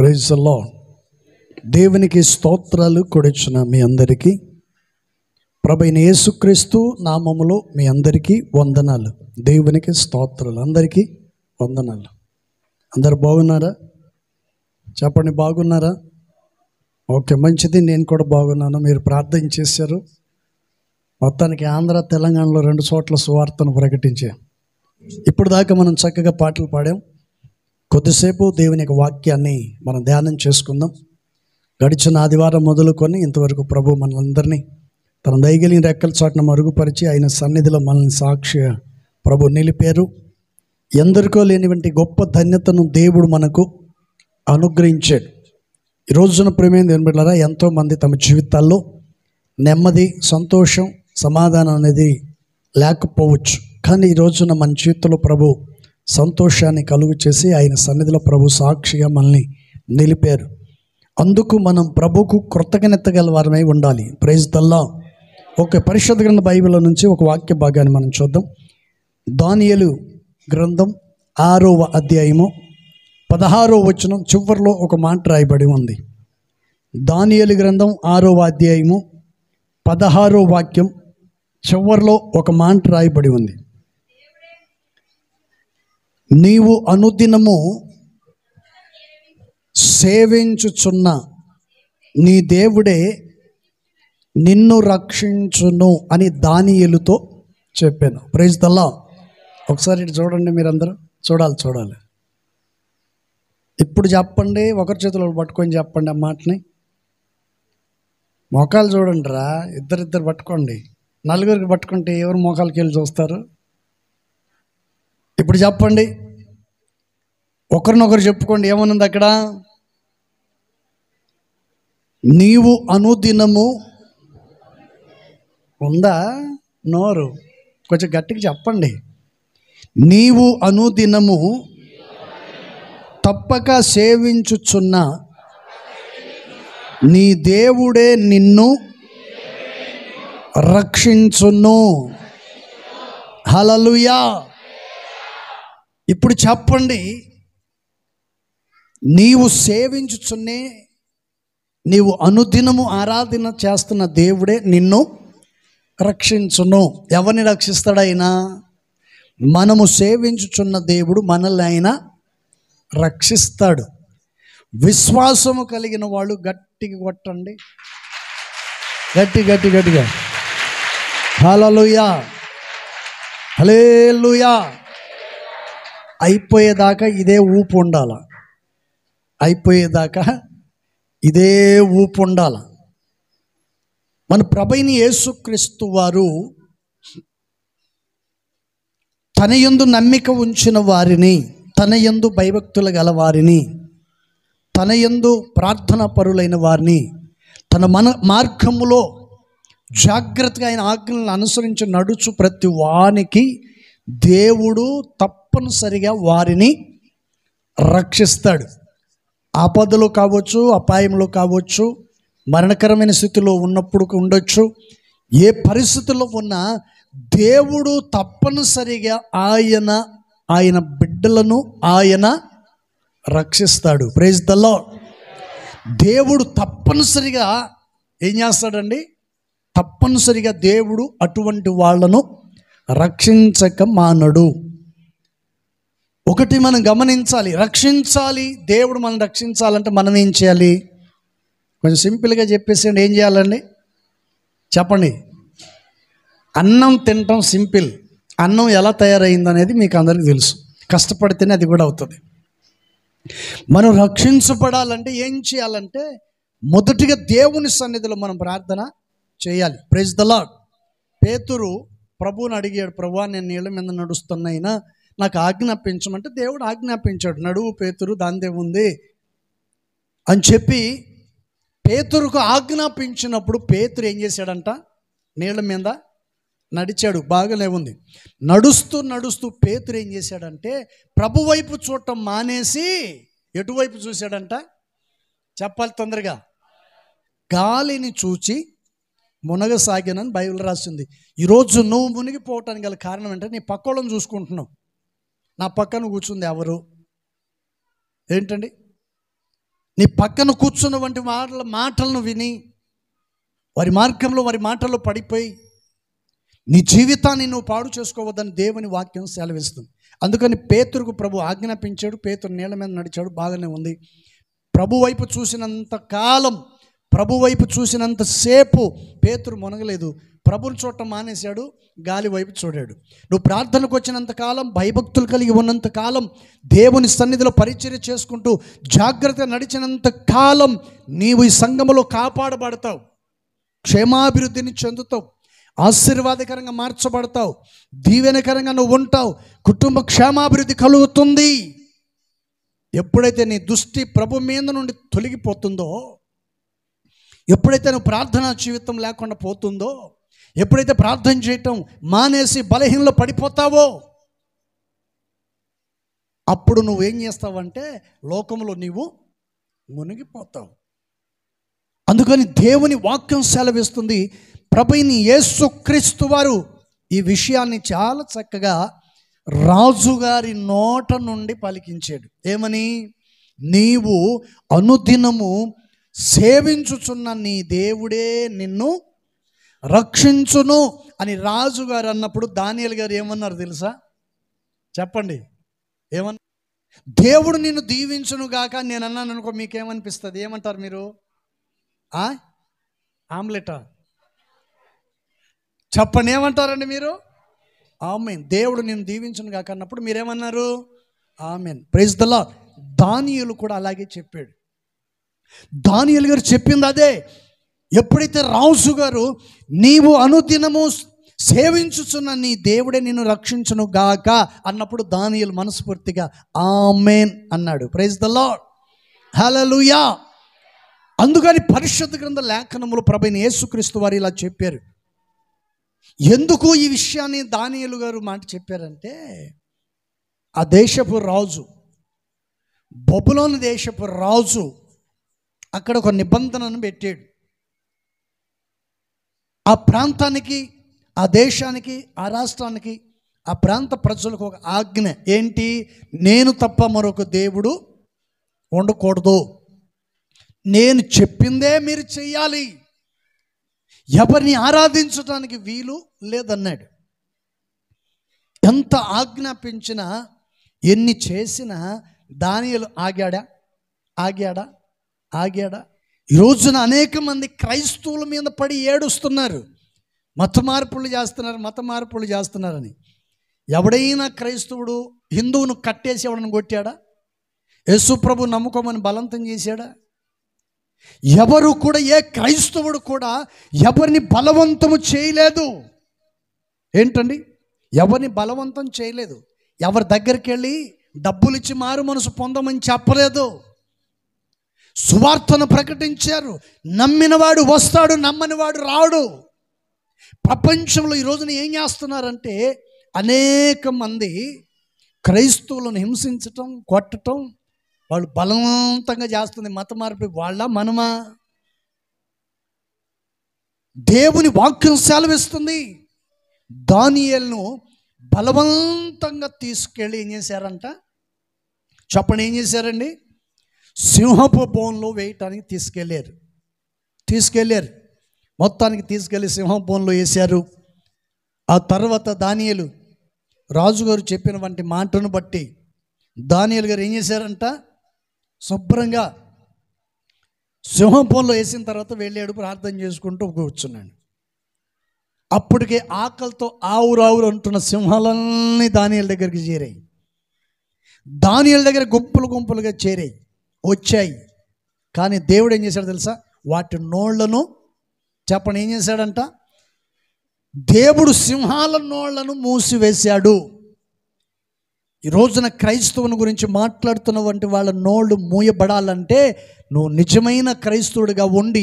Praise the lord. దేవునికి స్తోత్రాలు కొడిచిన మీ అందరికీ ప్రభువైన యేసుక్రీస్తు నామములో మీ అందరికీ వందనాలు. దేవునికి స్తోత్రాలు. అందరికీ వందనాలు. అందరు బాగున్నారా? చెప్పండి, బాగున్నారా? ఓకే, మంచిది. నేను కూడా బాగున్నాను. మీరు ప్రార్థన చేశారు. మొత్తానికి ఆంధ్ర తెలంగాణలో 2 చోట్ల సువార్తను ప్రకటించాం. ఇప్పుడు దాకా మనం చక్కగా పాటలు పాడాం. కొద్దిసేపు దేవుని యొక్క వాక్యాన్ని మనం ధ్యానం చేసుకుందాం. గడిచిన ఆదివారం మొదలుకొని ఇంతవరకు ప్రభు మనందరినీ తన దయగలిగిన రెక్కల చాటున మరుగుపరిచి ఆయన సన్నిధిలో మనల్ని సాక్షిగా ప్రభు నిలిపారు. ఎందరికో లేనివంటి గొప్ప ధన్యతను దేవుడు మనకు అనుగ్రహించాడు. ఈ రోజున ప్రేమైన దేవుని బిడ్డలారా, ఎంతోమంది తమ జీవితాల్లో నెమ్మది, సంతోషం, సమాధానం అనేది లేకపోవచ్చు. కానీ ఈ రోజున మన జీవితంలో ప్రభు సంతోషాన్ని కలుగు చేసి ఆయన సన్నిధిలో ప్రభు సాక్షిగా మనల్ని నిలిపారు. అందుకు మనం ప్రభుకు కృతజ్ఞతగల వారమై ఉండాలి. Praise the lord. ఒక పరిశుద్ధ గ్రంథ బైబిల్ నుంచి ఒక వాక్య భాగాన్ని మనం చూద్దాం. దానియేలు గ్రంథం 6వ అధ్యాయము 16వ వచనం చివరిలో ఒక మాట రాయబడి ఉంది. దానియేలు గ్రంథం 6వ అధ్యాయము 16వ వాక్యం చివరిలో ఒక మాట రాయబడి ఉంది. నీవు అనుదినము సేవించుచున్న నీ దేవుడే నిన్ను రక్షించును అని దానియేలుతో చెప్పాను. Praise the lord. ఒకసారి ఇటు చూడండి, మీరందరూ చూడాలి. ఇప్పుడు చెప్పండి, ఒకరి చేతిలో పట్టుకొని చెప్పండి ఆ మాటని. మోకాలు చూడండి రా, ఇద్దరిద్దరు పట్టుకోండి. నలుగురికి పట్టుకుంటే ఎవరు మోకాలకి వెళ్ళి చూస్తారు? ఇప్పుడు చెప్పండి, ఒకరినొకరు చెప్పుకోండి. ఏమనుంది అక్కడ? నీవు అనుదినము ఉందా? నోరు కొంచెం గట్టిగా చెప్పండి. నీవు అనుదినము తప్పక సేవించుచున్న నీ దేవుడే నిన్ను రక్షించును. హల్లెలూయా. ఇప్పుడు చెప్పండి, నీవు సేవించుచున్నే, నీవు అనుదినము ఆరాధన చేస్తున్న దేవుడే నిన్ను రక్షించును. ఎవరిని రక్షిస్తాడు ఆయన? మనము సేవించుచున్న దేవుడు మనల్ని ఆయన రక్షిస్తాడు. విశ్వాసము కలిగిన వాళ్ళు గట్టిగా కొట్టండి, గట్టిగా. హల్లెలూయా, హల్లెలూయా. అయిపోయేదాకా ఇదే ఊపు ఉండాల. అయిపోయేదాకా ఇదే ఊపు ఉండాల. మన ప్రభువైన యేసుక్రీస్తు వారు తన యందు నమ్మిక ఉంచిన వారిని, తన యందు భయభక్తులు గల వారిని, తన యందు ప్రార్థనా పరులైన వారిని, తన మార్గములో జాగ్రత్తగా ఆయన ఆజ్ఞలను అనుసరించి నడుచు ప్రతి వానికి దేవుడు తప్పనిసరిగా వారిని రక్షిస్తాడు. ఆపదలో కావచ్చు, అపాయంలో కావచ్చు, మరణకరమైన స్థితిలో ఉన్నప్పుడు ఉండొచ్చు, ఏ పరిస్థితుల్లో ఉన్నా దేవుడు తప్పనిసరిగా ఆయన బిడ్డలను ఆయన రక్షిస్తాడు. Praise the lord. దేవుడు తప్పనిసరిగా ఏం చేస్తాడండి? తప్పనిసరిగా దేవుడు అటువంటి వాళ్ళను రక్షించక మానడు. ఒకటి మనం గమనించాలి, రక్షించాలి. దేవుడు మనం రక్షించాలంటే మనం ఏం చేయాలి? కొంచెం సింపుల్గా చెప్పేసేయండి. ఏం చేయాలండి చెప్పండి. అన్నం తినటం సింపుల్. అన్నం ఎలా తయారైంది అనేది మీకు అందరికీ తెలుసు. కష్టపడితేనే అది కూడా అవుతుంది. మనం రక్షించబడాలంటే ఏం చేయాలంటే మొదటిగా దేవుని సన్నిధిలో మనం ప్రార్థన చేయాలి. Praise the lord. పేతురు ప్రభువుని అడిగాడు, ప్రభువా నేను నీళ్ళ మీద నడుస్తున్నైనా నాకు ఆజ్ఞాపించమంటే దేవుడు ఆజ్ఞాపించాడు. నడువు పేతురు, దాందేముంది అని చెప్పి పేతురుకు ఆజ్ఞాపించినప్పుడు పేతురు ఏం చేశాడంట? నీళ్ళ మీద నడిచాడు. బాగానే ఉంది. నడుస్తూ పేతురు ఏం చేశాడంటే ప్రభు వైపు చూడటం మానేసి ఎటువైపు చూశాడంట? చెప్పాలి తొందరగా. గాలిని చూచి మునగసాగానని బైబిల్ రాసింది. ఈరోజు నువ్వు మునిగిపోవటానికి గల కారణం అంటే నీ పక్కోళ్ళని చూసుకుంటున్నావు. నా పక్కన కూర్చుంది ఎవరు? ఏంటండి? నీ పక్కన కూర్చున్న వంటి మాటలను విని వారి మార్గంలో వారి మాటల్లో పడిపోయి నీ జీవితాన్ని నువ్వు పాడు చేసుకోవద్దని దేవుని వాక్యం సెలవిస్తుంది. అందుకని పేతురుకు ప్రభు ఆజ్ఞాపించాడు. పేతురు నీళ్ళ మీద నడిచాడు, బాగానే ఉంది. ప్రభు వైపు చూసినంత కాలం, ప్రభు వైపు చూసినంతసేపు పేతురు మునగలేదు. ప్రభుని చూడటం మానేశాడు, గాలి వైపు చూడాడు. నువ్వు ప్రార్థనకు వచ్చినంత కాలం, భయభక్తులు కలిగి ఉన్నంత కాలం, దేవుని సన్నిధిలో పరిచర్య చేసుకుంటూ జాగ్రత్తగా నడిచినంత కాలం నీవు ఈ సంఘములో కాపాడబడతావు, క్షేమాభివృద్ధిని చెందుతావు, ఆశీర్వాదకరంగా మార్చబడతావు, దీవెనకరంగా నువ్వు ఉంటావు, కుటుంబ క్షేమాభివృద్ధి కలుగుతుంది. ఎప్పుడైతే నీ దృష్టి ప్రభు మీద నుండి తొలగిపోతుందో, ఎప్పుడైతే నువ్వు ప్రార్థనా జీవితం లేకుండా పోతుందో, ఎప్పుడైతే ప్రార్థన చేయటం మానేసి బలహీనలో పడిపోతావో, అప్పుడు నువ్వేం చేస్తావంటే లోకంలో నీవు మునిగిపోతావు. అందుకని దేవుని వాక్యం సెలవిస్తుంది. ప్రభువైన యేసుక్రీస్తు వారు ఈ విషయాన్ని చాలా చక్కగా రాజుగారి నోట నుండి పలికించాడు. ఏమని? నీవు అనుదినము సేవించుచున్న నీ దేవుడే నిన్ను రక్షించును అని రాజుగారు అన్నప్పుడు దానియేలు గారు ఏమన్నారు తెలుసా? చెప్పండి, ఏమన్నా? దేవుడు నిన్ను దీవించును గాక నేను అన్నాను అనుకో, మీకేమనిపిస్తుంది? ఏమంటారు మీరు? ఆమ్లెటా? చెప్పండి, ఏమంటారండి మీరు? ఆమేన్. దేవుడు నిన్ను దీవించును గాక అన్నప్పుడు మీరేమన్నారు? ఆమేన్. Praise the Lord. దానియేలు కూడా అలాగే చెప్పాడు. దానియేలు గారు చెప్పింది అదే. ఎప్పుడైతే రాజు గారు నీవు అనుదినము సేవించుచున్న నీ దేవుడే నిన్ను రక్షించును గాక అన్నప్పుడు దానియేలు మనస్ఫూర్తిగా ఆమేన్ అన్నాడు. Praise the Lord. హల్లెలూయా. అందుకని పరిశుద్ధ గ్రంథ లేఖనములు ప్రభువైన యేసుక్రీస్తు వారు ఇలా చెప్పారు. ఎందుకు ఈ విషయాన్ని దానియేలు గారు మాట చెప్పారంటే, ఆ దేశపు రాజు, బబులోను దేశపు రాజు అక్కడ ఒక నిబంధనను పెట్టాడు. ఆ ప్రాంతానికి, ఆ దేశానికి, ఆ రాష్ట్రానికి, ఆ ప్రాంత ప్రజలకు ఒక ఆజ్ఞ ఏంటి? నేను తప్ప మరొక దేవుడు ఉండకూడదు, నేను చెప్పిందే మీరు చెయ్యాలి, ఎవరిని ఆరాధించడానికి వీలు లేదన్నాడు. ఎంత ఆజ్ఞాపించినా, ఎన్ని చేసినా దానియేలు ఆగాడా? ఈ రోజున అనేక మంది క్రైస్తవుల మీద పడి ఏడుస్తున్నారు. మత మార్పులు చేస్తున్నారని. ఎవడైనా క్రైస్తవుడు హిందువును కట్టేసి ఎవడని కొట్టాడా? యేసు ప్రభు నమ్ముకోమని బలవంతం చేశాడా? ఎవరు కూడా, ఏ క్రైస్తవుడు కూడా ఎవరిని బలవంతము చేయలేదు. ఏంటండి? ఎవరిని బలవంతం చేయలేదు. ఎవరి దగ్గరికి వెళ్ళి డబ్బులు ఇచ్చి మారు మనసు పొందమని చెప్పలేదు. సువార్తను ప్రకటించారు. నమ్మినవాడు వస్తాడు, నమ్మనివాడు రాడు. ప్రపంచంలో ఈ రోజున ఏం చేస్తున్నారంటే, అనేక మంది క్రైస్తవులను హింసించటం, కొట్టటం, వాళ్ళు బలవంతంగా చేస్తుంది మత మార్పు. వాళ్ళ మనమా? దేవుని వాక్యం సెలవిస్తుంది. దానియేలును బలవంతంగా తీసుకెళ్ళి ఏం చేశారంట? చెప్పండి, ఏం చేశారండి? సింహపు బోన్లో వేయటానికి తీసుకెళ్ళారు. మొత్తానికి తీసుకెళ్ళి సింహపు బోన్లో వేశారు. ఆ తర్వాత దానియేలు రాజుగారు చెప్పిన వంటి మాటను బట్టి దానియేలు గారు ఏం చేశారంట? శుభ్రంగా సింహంలో వేసిన తర్వాత వెళ్ళాడు, ప్రార్థన చేసుకుంటూ కూర్చున్నాడు. అప్పటికే ఆకలితో ఆవురావురు అంటున్న సింహాలన్నీ దానియేలు దగ్గరికి చేరాయి. దానియేలు దగ్గర గుంపులుగా చేరాయి, వచ్చాయి. కానీ దేవుడు ఏం చేశాడు తెలుసా? వాటి నోళ్లను, చెప్పండి, ఏం చేశాడంట? దేవుడు సింహాల నోళ్లను మూసివేశాడు. ఈ రోజున క్రైస్తవుని గురించి మాట్లాడుతున్న వంటి వాళ్ళ నోళ్ళు మూయబడాలంటే నువ్వు నిజమైన క్రైస్తవుడిగా ఉండి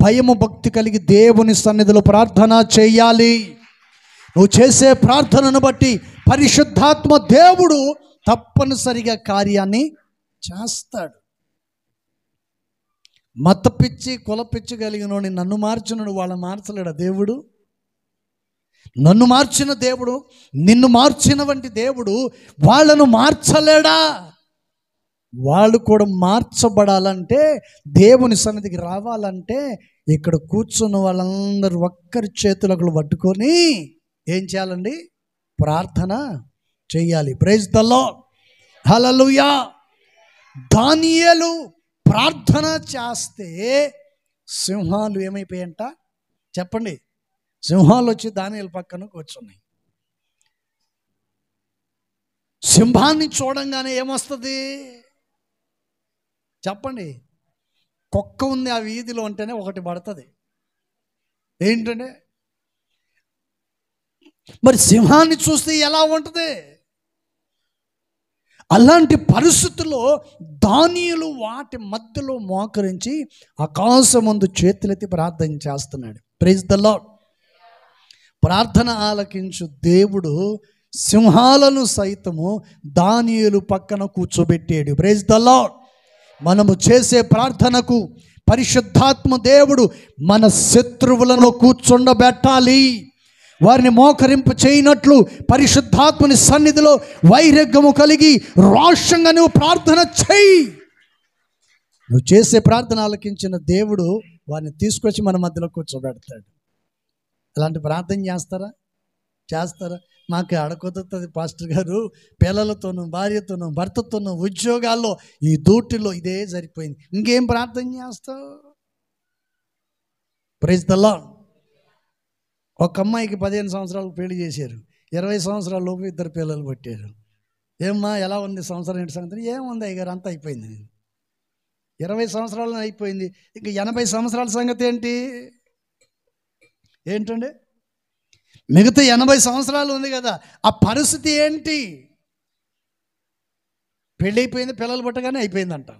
భయము భక్తి కలిగి దేవుని సన్నిధిలో ప్రార్థన చేయాలి. నువ్వు చేసే ప్రార్థనను బట్టి పరిశుద్ధాత్మ దేవుడు తప్పనిసరిగా కార్యాన్ని చేస్తాడు. మత పిచ్చి, కుల పిచ్చి కలిగినోని నన్ను మార్చినోడు వాళ్ళని మార్చలేడా దేవుడు? నన్ను మార్చిన దేవుడు, నిన్ను మార్చిన వంటి దేవుడు వాళ్ళను మార్చలేడా? వాళ్ళు కూడా మార్చబడాలంటే, దేవుని సన్నిధికి రావాలంటే, ఇక్కడ కూర్చున్న వాళ్ళందరూ ఒక్కరి చేతులకు పట్టుకొని ఏం చేయాలండి? ప్రార్థన చెయ్యాలి. ప్రైజ్ ద లార్డ్, హల్లెలూయా. దానియేలు ప్రార్థన చేస్తే సింహాలు ఏమైపోయాయంట చెప్పండి? సింహాలు వచ్చి దానియేలు పక్కన కూర్చున్నాయి. సింహాన్ని చూడంగానే ఏమొస్తుంది చెప్పండి? కుక్క ఉంది ఆ వీధిలో ఉంటేనే ఒకటి పడుతుంది. ఏంటంటే మరి సింహాన్ని చూస్తే ఎలా ఉంటుంది? అలాంటి పరిస్థితుల్లో దానియేలు వాటి మధ్యలో మోకరించి ఆకాశమందు చేతులెత్తి ప్రార్థన చేస్తున్నాడు. Praise the Lord. ప్రార్థన ఆలకించు దేవుడు సింహాలను సైతము దానియేలు పక్కన కూర్చోబెట్టాడు. Praise the Lord. మనము చేసే ప్రార్థనకు పరిశుద్ధాత్మ దేవుడు మన శత్రువులను కూర్చుండబెట్టాలి. వారిని మోకరింపు చేయనట్లు పరిశుద్ధాత్మని సన్నిధిలో వైరాగ్యము కలిగి రోషంగా నువ్వు ప్రార్థన చేయి. నువ్వు చేసే ప్రార్థన ఆలకించిన దేవుడు వారిని తీసుకొచ్చి మన మధ్యలో కూర్చోబెడతాడు. అలాంటి ప్రార్థన చేస్తారా? మాకు అడకొదుతుంది పాస్టర్ గారు, పిల్లలతోనూ భార్యతోనూ భర్తతోనూ ఉద్యోగాల్లో ఈ దూటిలో ఇదే సరిపోయింది, ఇంకేం ప్రార్థన చేస్తావు? Praise the lord. ఒక అమ్మాయికి 15 సంవత్సరాలు పెళ్లి చేశారు, 20 సంవత్సరాల లోపు 2 పిల్లలు పుట్టారు. ఏమ్మా ఎలా ఉంది సంవత్సరం ఏంటి సంగతి? ఏముంది అయ్యగారు, అంతా అయిపోయింది. 20 సంవత్సరాలు అయిపోయింది, ఇంకా 80 సంవత్సరాల సంగతి ఏంటండి? మిగతా 80 సంవత్సరాలు ఉంది కదా, ఆ పరిస్థితి ఏంటి? పెళ్ళి అయిపోయింది, పిల్లలు పుట్టగానే అయిపోయిందంట.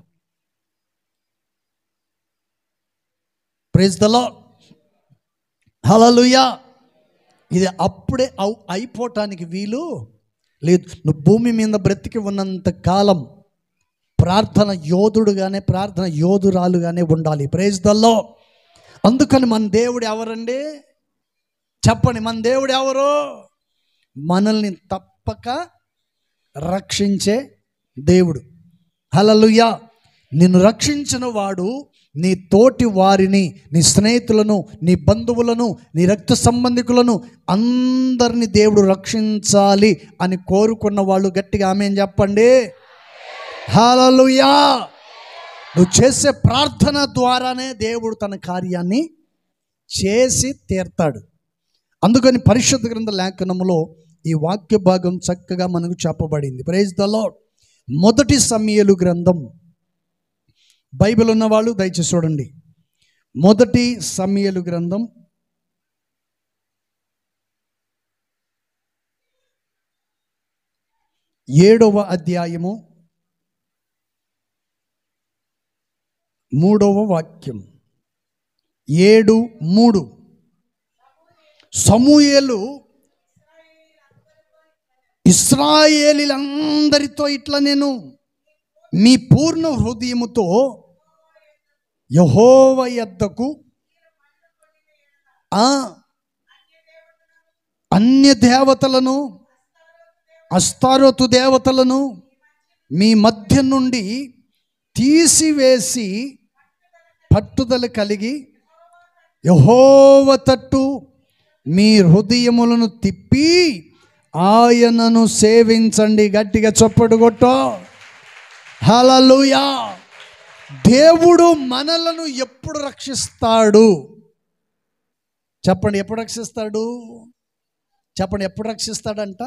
ప్రైజ్ ద లార్డ్, హల్లెలూయా. ఇది అప్పుడే అయిపోవటానికి వీలు లేదు. నువ్వు భూమి మీద బ్రతికి ఉన్నంత కాలం ప్రార్థన యోధుడుగానే, ప్రార్థన యోధురాలుగానే ఉండాలి. Praise the lord. అందుకని మన దేవుడు ఎవరండి చెప్పండి? మన దేవుడు ఎవరు? మనల్ని తప్పక రక్షించే దేవుడు. హల్లెలూయా. నిన్ను రక్షించిన వాడు నీ తోటి వారిని, నీ స్నేహితులను, నీ బంధువులను, నీ రక్త సంబంధికులను అందరినీ దేవుడు రక్షించాలి అని కోరుకున్న వాళ్ళు గట్టిగా ఆమేన్ చెప్పండి. హల్లెలూయా. నువ్వు చేసే ప్రార్థన ద్వారానే దేవుడు తన కార్యాన్ని చేసి తీర్తాడు. అందుకని పరిశుద్ధ గ్రంథ లేఖనములో ఈ వాక్య భాగం చక్కగా మనకు చెప్పబడింది. Praise the lord. 1 సమూయేలు గ్రంథం, బైబిల్ ఉన్నవాళ్ళు దయచేసి చూడండి. 1 సమూయేలు గ్రంథం 7వ అధ్యాయము 3వ వాక్యం. 7:3. సమూయేలు ఇశ్రాయేలీలందరితో ఇట్లా, నేను మీ పూర్ణ హృదయముతో యెహోవా యొద్దకు అన్య దేవతలను, అస్తారోతు దేవతలను మీ మధ్య నుండి తీసివేసి పట్టుదల కలిగి యెహోవా తట్టు మీ హృదయములను తిప్పి ఆయనను సేవించండి. గట్టిగా చప్పట్లు కొట్టు. హల్లెలూయా. దేవుడు మనలను ఎప్పుడు రక్షిస్తాడు చెప్పండి? ఎప్పుడు రక్షిస్తాడు చెప్పండి? ఎప్పుడు రక్షిస్తాడంట?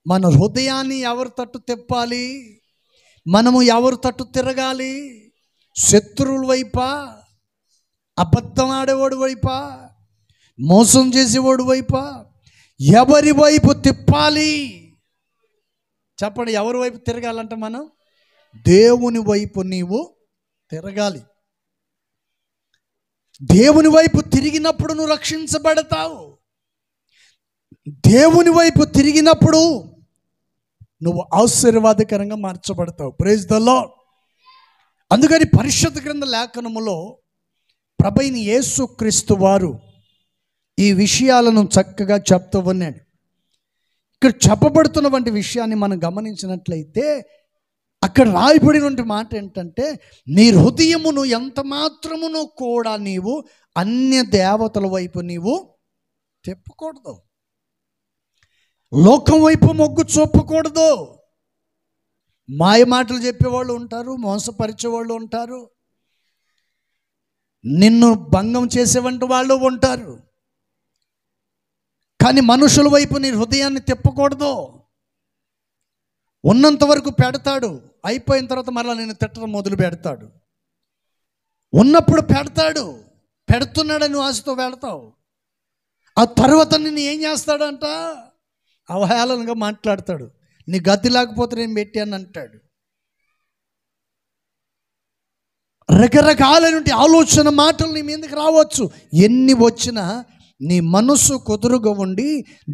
మన హృదయాన్ని ఎవరి తట్టు తిప్పాలి? మనము ఎవరి తట్టు తిరగాలి? శత్రువుల వైపా, అబద్ధం ఆడేవాడు వైపా, మోసం చేసేవాడు వైపా, ఎవరి వైపు తిప్పాలి చెప్పండి? ఎవరి వైపు తిరగాలంట? మనం దేవుని వైపు నీవు తిరగాలి. దేవుని వైపు తిరిగినప్పుడు నువ్వు రక్షించబడతావు. దేవుని వైపు తిరిగినప్పుడు నువ్వు ఆశీర్వాదకరంగా మార్చబడతావు. Praise the lord. అందుకని పరిశుద్ధ గ్రంథ లేఖనములో ప్రభువైన యేసుక్రీస్తు వారు ఈ విషయాలను చక్కగా చెప్తూ ఉన్నాడు. ఇక్కడ చెప్పబడుతున్నటువంటి విషయాన్ని మనం గమనించినట్లయితే అక్కడ రాయబడినటువంటి మాట ఏంటంటే, నీ హృదయమును ఎంత మాత్రమును కూడా నీవు అన్య దేవతల వైపు నీవు తిప్పకూడదు, లోకం వైపు మొగ్గు చూపకూడదు. మాయ మాటలు చెప్పేవాళ్ళు ఉంటారు, మోసపరిచేవాళ్ళు ఉంటారు, నిన్ను భంగం చేసేవంటి వాళ్ళు ఉంటారు. కానీ మనుషుల వైపు నీ హృదయాన్ని తిప్పకూడదు. ఉన్నంత వరకు పెడతాడు, అయిపోయిన తర్వాత మరలా నేను తిట్టడం మొదలు పెడతాడు. ఉన్నప్పుడు పెడతాడు, పెడుతున్నాడని ఆశతో పెడతావు. ఆ తర్వాత నిన్ను ఏం చేస్తాడంట? అవహేళనగా మాట్లాడతాడు. నీ గతి లేకపోతే నేను పెట్టాను అంటాడు. రకరకాలైనటువంటి ఆలోచన మాటలు నీ మీదకి రావచ్చు. ఎన్ని వచ్చినా నీ మనసు కుదురుగా ఉండి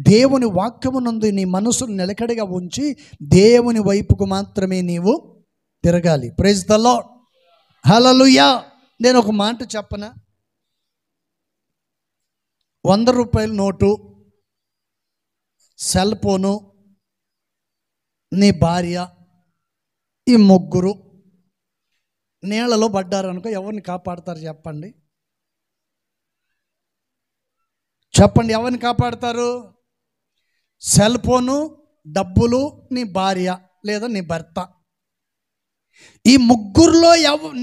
దేవుని వాక్యమునందు నీ మనసును నిలకడగా ఉంచి దేవుని వైపుకు మాత్రమే నీవు తిరగాలి. ప్రైజ్ ద లార్డ్, హల్లెలూయా. నేను ఒక మాట చెప్పనా? 100 రూపాయల నోటు, సెల్ ఫోను, నీ భార్య, ఈ ముగ్గురు నీళ్ళలో పడ్డారనుకో, ఎవరిని కాపాడతారు చెప్పండి? చెప్పండి, ఎవరిని కాపాడతారు? సెల్ ఫోను, డబ్బులు, నీ భార్య లేదా నీ భర్త. ఈ ముగ్గురులో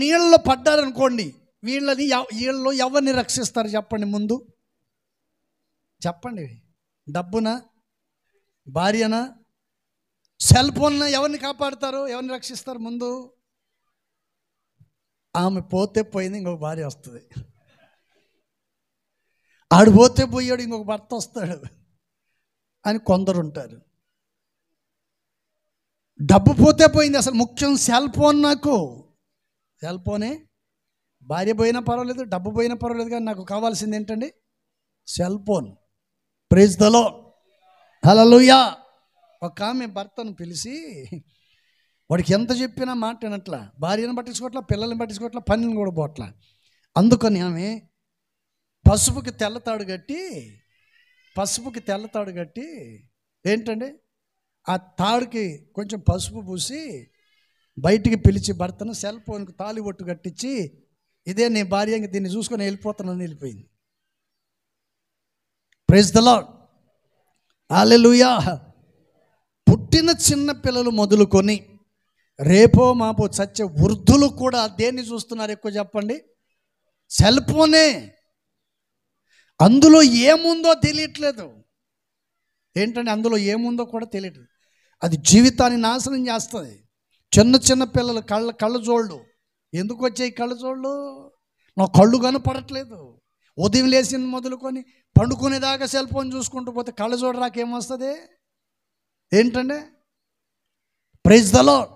నీళ్ళలో పడ్డారనుకోండి, వీళ్ళలో ఎవరిని రక్షిస్తారు చెప్పండి? ముందు చెప్పండి. డబ్బునా, భార్యనా, సెల్ ఫోన్నా ఎవరిని కాపాడతారు? ఎవరిని రక్షిస్తారు? ముందు ఆమె పోతే పోయింది, ఇంకొక భార్య వస్తుంది. ఆడు పోతే పోయాడు, ఇంకొక భర్త వస్తాడు అని కొందరు ఉంటారు. డబ్బు పోతే పోయింది, అసలు ముఖ్యం సెల్ ఫోన్. నాకు సెల్ ఫోనే, భార్య పోయినా పర్వాలేదు, డబ్బు పోయినా పర్వాలేదు, కానీ నాకు కావాల్సింది ఏంటండి? Cell phone. Praise the Lord, hallelujah. ఒక ఆమె భర్తను పిలిచి, వాడికి ఎంత చెప్పినా మాట వినట్లా, భార్యను పట్టించుకోవట్లా, పిల్లల్ని పట్టించుకోవట్లా, పనిని కూడా పోవట్లా. అందుకని ఆమె పసుపుకి తెల్లతాడు కట్టి ఏంటండి, ఆ తాడుకి కొంచెం పసుపు పూసి బయటికి పిలిచి భర్తను సెల్ ఫోన్కి తాళి ఒట్టు కట్టించి, ఇదే నీ భార్య, దీన్ని చూసుకొని వెళ్ళిపోతానని వెళ్ళిపోయింది. ప్రైజ్ ద లార్డ్, హల్లెలూయా. పుట్టిన చిన్న పిల్లలు మొదలుకొని రేపో మాపో చచ్చే వృద్ధులు కూడా దేన్ని చూస్తున్నారు ఎక్కువ చెప్పండి? సెల్ ఫోనే. అందులో ఏముందో తెలియట్లేదు. ఏంటంటే అందులో ఏముందో కూడా తెలియట్లేదు. అది జీవితాన్ని నాశనం చేస్తుంది. చిన్న చిన్న పిల్లలు కళ్ళజోళ్ళు. ఎందుకు వచ్చాయి కళ్ళజోళ్ళు? నా కళ్ళు కనపడట్లేదు. ఉదయం లేచిన మొదలుకొని పండుకునేదాకా సెల్ ఫోన్ చూసుకుంటూ పోతే కళ్ళజోడు రాకేమొస్తుంది? ఏంటంటే ప్రైజ్ ద లార్డ్.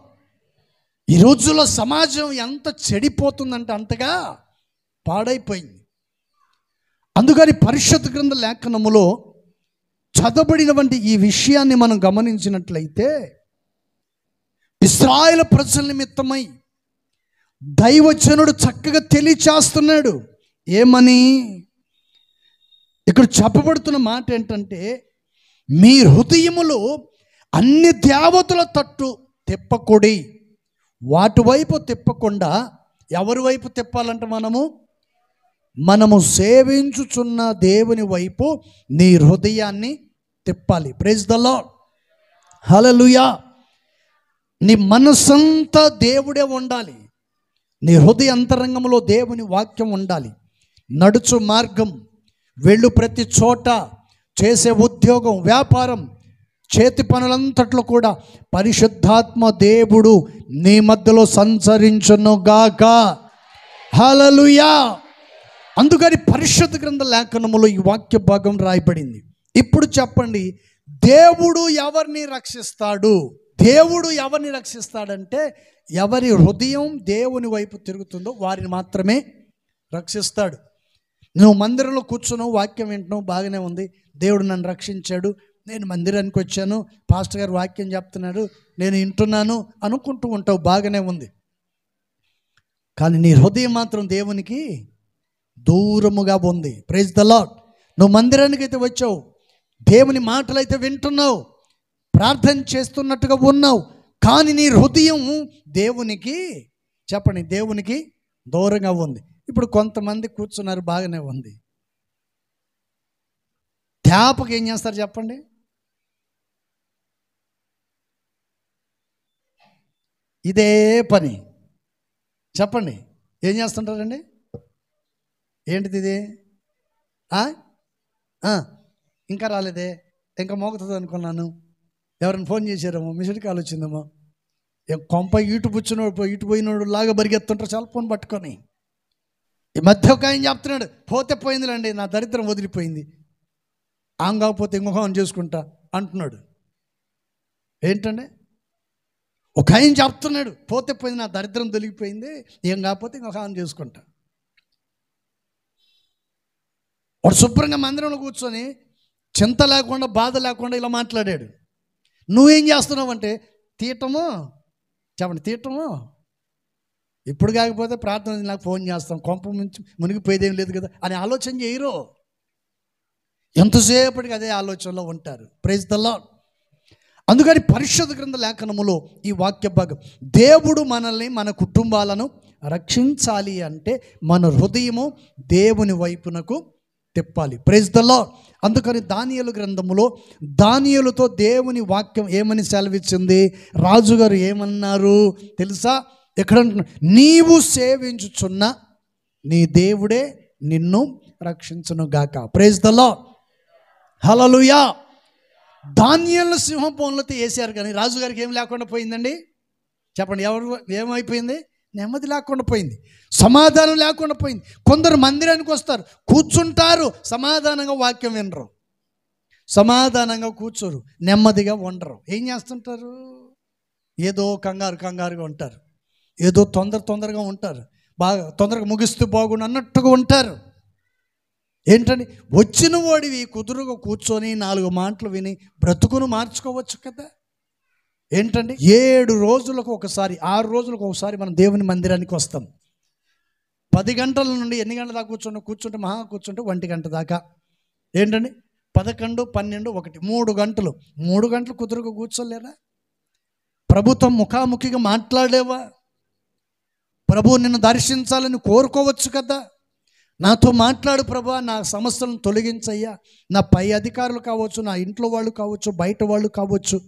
ఈ రోజుల్లో సమాజం ఎంత చెడిపోతుందంటే అంతగా పాడైపోయింది. అందుకని పరిశుద్ధ గ్రంథ లేఖనములో చదవబడినటువంటి ఈ విషయాన్ని మనం గమనించినట్లయితే, ఇశ్రాయేలు ప్రజల నిమిత్తమై దైవజనుడు చక్కగా తెలియచేస్తున్నాడు. ఏమని? ఇక్కడ చెప్పబడుతున్న మాట ఏంటంటే, మీ హృదయములో అన్ని దేవతల తట్టు తిప్పకొడి, వాటి వైపు తిప్పకుండా ఎవరి వైపు తిప్పాలంటే మనము సేవించుచున్న దేవుని వైపు నీ హృదయాన్ని తిప్పాలి. ప్రైజ్ ద లార్డ్, హల్లెలూయా. నీ మనసంతా దేవుడే ఉండాలి. నీ హృదయ అంతరంగంలో దేవుని వాక్యం ఉండాలి. నడుచు మార్గం, వెళ్ళు ప్రతి చోట, చేసే ఉద్యోగం, వ్యాపారం, చేతి పనులంతట్లో కూడా పరిశుద్ధాత్మ దేవుడు నీ మధ్యలో సంచరించునుగాక. హల్లెలూయా. అందుకని పరిశుద్ధ గ్రంథ లేఖనములో ఈ వాక్య భాగం రాయబడింది. ఇప్పుడు చెప్పండి, దేవుడు ఎవరిని రక్షిస్తాడు? దేవుడు ఎవరిని రక్షిస్తాడంటే, ఎవరి హృదయం దేవుని వైపు తిరుగుతుందో వారిని మాత్రమే రక్షిస్తాడు. నువ్వు మందిరంలో కూర్చున్నావు, వాక్యం వింటున్నావు, బాగానే ఉంది, దేవుడు నన్ను రక్షించాడు, నేను మందిరానికి వచ్చాను, పాస్టర్ గారు వాక్యం చెప్తున్నాడు, నేను వింటున్నాను అనుకుంటూ ఉంటావు, బాగానే ఉంది. కానీ నీ హృదయం మాత్రం దేవునికి దూరముగా ఉంది. Praise the lord. నువ్వు మందిరానికి అయితే వచ్చావు, దేవుని మాటలైతే వింటున్నావు, ప్రార్థన చేస్తున్నట్టుగా ఉన్నావు, కానీ నీ హృదయం దేవునికి, చెప్పండి, దేవునికి దూరంగా ఉంది. ఇప్పుడు కొంతమంది కూర్చున్నారు, బాగానే ఉంది. తేపకి ఏం చేస్తారు చెప్పండి? ఇదే పని. చెప్పండి, ఏం చేస్తుంటారండి? ఏంటిది ఇది? ఇంకా రాలేదే, ఇంకా మోగుతుంది అనుకున్నాను. ఎవరైనా ఫోన్ చేశారేమో, మిస్డ్ కాల్ వచ్చిందేమో. కొంప ఇటు పుచ్చినోడు ఇటు పోయినోడు లాగా బరిగెత్తుంటారు సెల్ ఫోన్ పట్టుకొని. ఈ మధ్య ఒక ఆయన చెప్తున్నాడు, పోతే పోయిందిలేండి, నా దరిద్రం వదిలిపోయింది, ఆమె కాకపోతే ఇంకొక ఆమె చేసుకుంటా అంటున్నాడు. ఏంటండి? ఒక ఆయన చెప్తున్నాడు, పోతే పోయింది, నా దరిద్రం తొలగిపోయింది, ఏం కాకపోతే ఇంకొక ఆమె చేసుకుంటా. వాడు శుభ్రంగా మందిరంలో కూర్చొని చింత లేకుండా, బాధ లేకుండా ఇలా మాట్లాడాడు. నువ్వేం చేస్తున్నావు అంటే తీయటము. చెప్పండి, తీయటము. ఇప్పుడు కాకపోతే ప్రార్థన నాకు ఫోన్ చేస్తాం, కొంప మునిగిపోయేదేం లేదు కదా అని ఆలోచన చేయరు. ఎంతసేపటికి అదే ఆలోచనలో ఉంటారు. Praise the lord. అందుకని పరిశుద్ధ గ్రంథ లేఖనములో ఈ వాక్య భాగం, దేవుడు మనల్ని, మన కుటుంబాలను రక్షించాలి అంటే మన హృదయము దేవుని వైపునకు తిప్పాలి. Praise the lord. అందుకని దానియేలు గ్రంథములో దానియేలుతో దేవుని వాక్యం ఏమని సెలవిచ్చింది? రాజుగారు ఏమన్నారు తెలుసా? ఎక్కడ నీవు సేవించుచున్న నీ దేవుడే నిన్ను రక్షించును గాక. Praise the Lord. హల్లెలూయా. దానియేలును సింహంలో వేసారు, కానీ రాజుగారికి ఏం లేకుండా పోయిందండి? చెప్పండి, ఏమైపోయింది? నెమ్మది లేకుండా పోయింది, సమాధానం లేకుండా పోయింది. కొందరు మందిరానికి వస్తారు, కూర్చుంటారు, సమాధానంగా వాక్యం వినరు, సమాధానంగా కూర్చోరు, నెమ్మదిగా ఉండరు. ఏం చేస్తుంటారు? ఏదో కంగారుగా ఉంటారు, ఏదో తొందరగా ఉంటారు, బాగా తొందరగా ముగిస్తూ బాగుండు అన్నట్టుగా ఉంటారు. ఏంటండి? వచ్చిన వాడివి కుదురుగా కూర్చొని 4 మాటలు విని బ్రతుకును మార్చుకోవచ్చు కదా. ఏంటండి? 7 రోజులకు ఒకసారి, 6 రోజులకు ఒకసారి మనం దేవుని మందిరానికి వస్తాం. 10 గంటల నుండి ఎన్ని గంటల దాకా కూర్చుంటే మహా కూర్చుంటే 1 గంట దాకా. ఏంటండి? 11, 12, 1, 3 గంటలు. 3 గంటలు కుదురుగా కూర్చోలేరా? ప్రభుత్వం ముఖాముఖిగా మాట్లాడలేవా? ప్రభు నిన్ను దర్శించాలని కోరుకోవచ్చు కదా. నాతో మాట్లాడు ప్రభా, నా సమస్యలను తొలగించయ్యా, నా పై అధికారులు కావచ్చు, నా ఇంట్లో వాళ్ళు కావచ్చు, బయట వాళ్ళు కావచ్చు,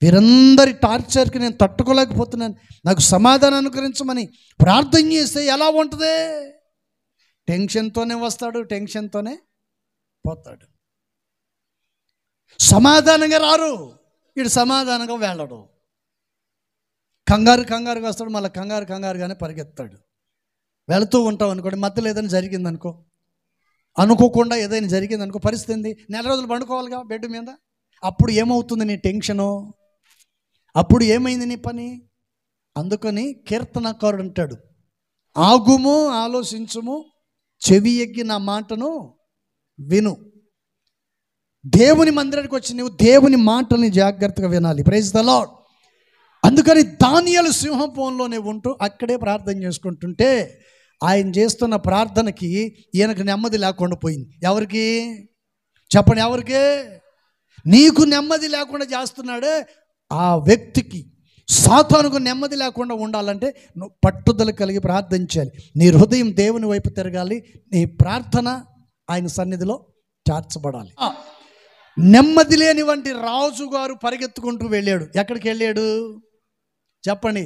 వీరందరి టార్చర్కి నేను తట్టుకోలేకపోతున్నాను, నాకు సమాధానం అనుగ్రహించమని ప్రార్థన చేస్తే ఎలా ఉంటుంది? టెన్షన్తోనే వస్తాడు, టెన్షన్తోనే పోతాడు. సమాధానంగా రారు, వీడు సమాధానంగా వెళ్ళడు. కంగారుగా వస్తాడు, మళ్ళీ కంగారుగానే పరిగెత్తాడు. వెళుతూ ఉంటాం అనుకోండి, మధ్యలో ఏదైనా జరిగిందనుకో, అనుకోకుండా ఏదైనా జరిగిందనుకో, పరిస్థితి ఏంది? 4 రోజులు పండుకోవాలిగా బెడ్ మీద. అప్పుడు ఏమవుతుంది నీ టెన్షను? అప్పుడు ఏమైంది నీ పని? అందుకని కీర్తనకారుడు అంటాడు, ఆగుము, ఆలోచించుము, చెవి ఎగ్గి నా మాటను విను. దేవుని మందిరానికి వచ్చి నువ్వు దేవుని మాటల్ని జాగ్రత్తగా వినాలి. Praise the lord. అందుకని దానియేలు సింహంలోనే ఉంటూ అక్కడే ప్రార్థన చేసుకుంటుంటే ఆయన చేస్తున్న ప్రార్థనకి ఈయనకు నెమ్మది లేకుండా పోయింది. ఎవరికి? చెప్పండి, ఎవరికి? నీకు నెమ్మది లేకుండా చేస్తున్నాడే ఆ వ్యక్తికి, సాతానుకు నెమ్మది లేకుండా ఉండాలంటే నువ్వు పట్టుదల కలిగి ప్రార్థించాలి. నీ హృదయం దేవుని వైపు తిరగాలి, నీ ప్రార్థన ఆయన సన్నిధిలో చేర్చబడాలి. నెమ్మది లేని వంటి రాజుగారు పరిగెత్తుకుంటూ వెళ్ళాడు. ఎక్కడికి వెళ్ళాడు చెప్పండి?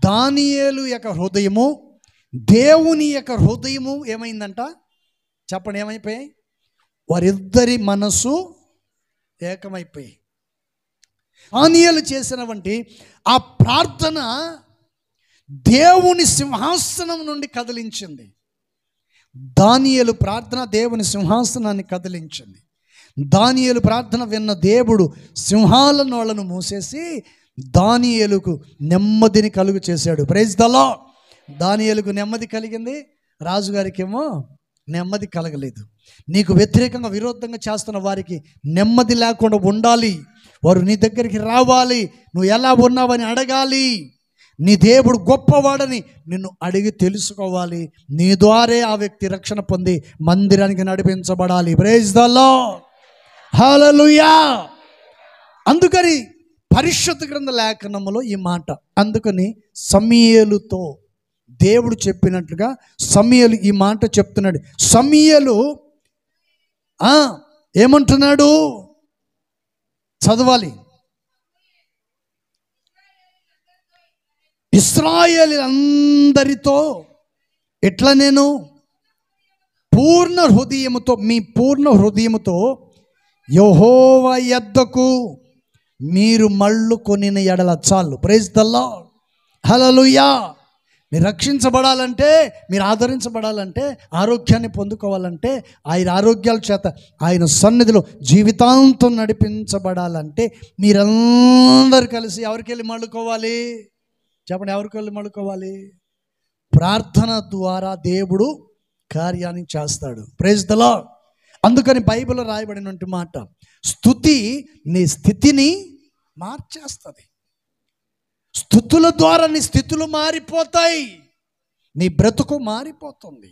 దానియేలు యొక్క హృదయము, దేవుని యొక్క హృదయము ఏమైందంట? చెప్పండి, ఏమైపోయాయి? వారిద్దరి మనసు ఏకమైపోయాయి. దానియేలు చేసిన వంటి ఆ ప్రార్థన దేవుని సింహాసనం నుండి కదిలించింది. దానియేలు ప్రార్థన దేవుని సింహాసనాన్ని కదిలించింది. దానియేలు ప్రార్థన విన్న దేవుడు సింహాల నోళ్లను మూసేసి దానియేలుకు నెమ్మదిని కలుగు చేశాడు. Praise the lord. దానియేలుకు నెమ్మది కలిగింది, రాజుగారికి ఏమో నెమ్మది కలగలేదు. నీకు వ్యతిరేకంగా విరోధంగా చేస్తున్న వారికి నెమ్మది లేకుండా ఉండాలి. వారు నీ దగ్గరికి రావాలి, నువ్వు ఎలా ఉన్నావని అడగాలి. నీ దేవుడు గొప్పవాడని నిన్ను అడిగి తెలుసుకోవాలి. నీ ద్వారే ఆ వ్యక్తి రక్షణ పొంది మందిరానికి నడిపించబడాలి. Praise the Lord. హల్లెలూయా. అందుకని పరిశుద్ధ గ్రంథ లేఖనములో ఈ మాట. అందుకని సమూయేలుతో దేవుడు చెప్పినట్లుగా సమూయేలు ఈ మాట చెప్తున్నాడు. సమూయేలు ఏమంటున్నాడు చదవాలి. ఇశ్రాయేలీయులందరితో ఎట్లా నేను పూర్ణ హృదయముతో, మీ పూర్ణ హృదయముతో యెహోవా యొద్దకు మీరు మళ్ళు కొనిన ఎడల చాలు. Praise the Lord. హల్లెలూయా. మీరు రక్షించబడాలంటే, మీరు ఆదరించబడాలంటే, ఆరోగ్యాన్ని పొందుకోవాలంటే, ఆయన ఆరోగ్యాల చేత ఆయన సన్నిధిలో జీవితాంతం నడిపించబడాలంటే మీరందరూ కలిసి ఎవరికి వెళ్ళి మళ్ళుకోవాలి చెప్పండి? ఎవరికి వెళ్ళి మళ్ళుకోవాలి? ప్రార్థన ద్వారా దేవుడు కార్యాన్ని చేస్తాడు. Praise the lord. అందుకని బైబిల్లో రాయబడినటువంటి మాట, స్తుతి నీ స్థితిని మార్చేస్తుంది. స్తుతుల ద్వారా నీ స్థితులు మారిపోతాయి, నీ బ్రతుకు మారిపోతుంది.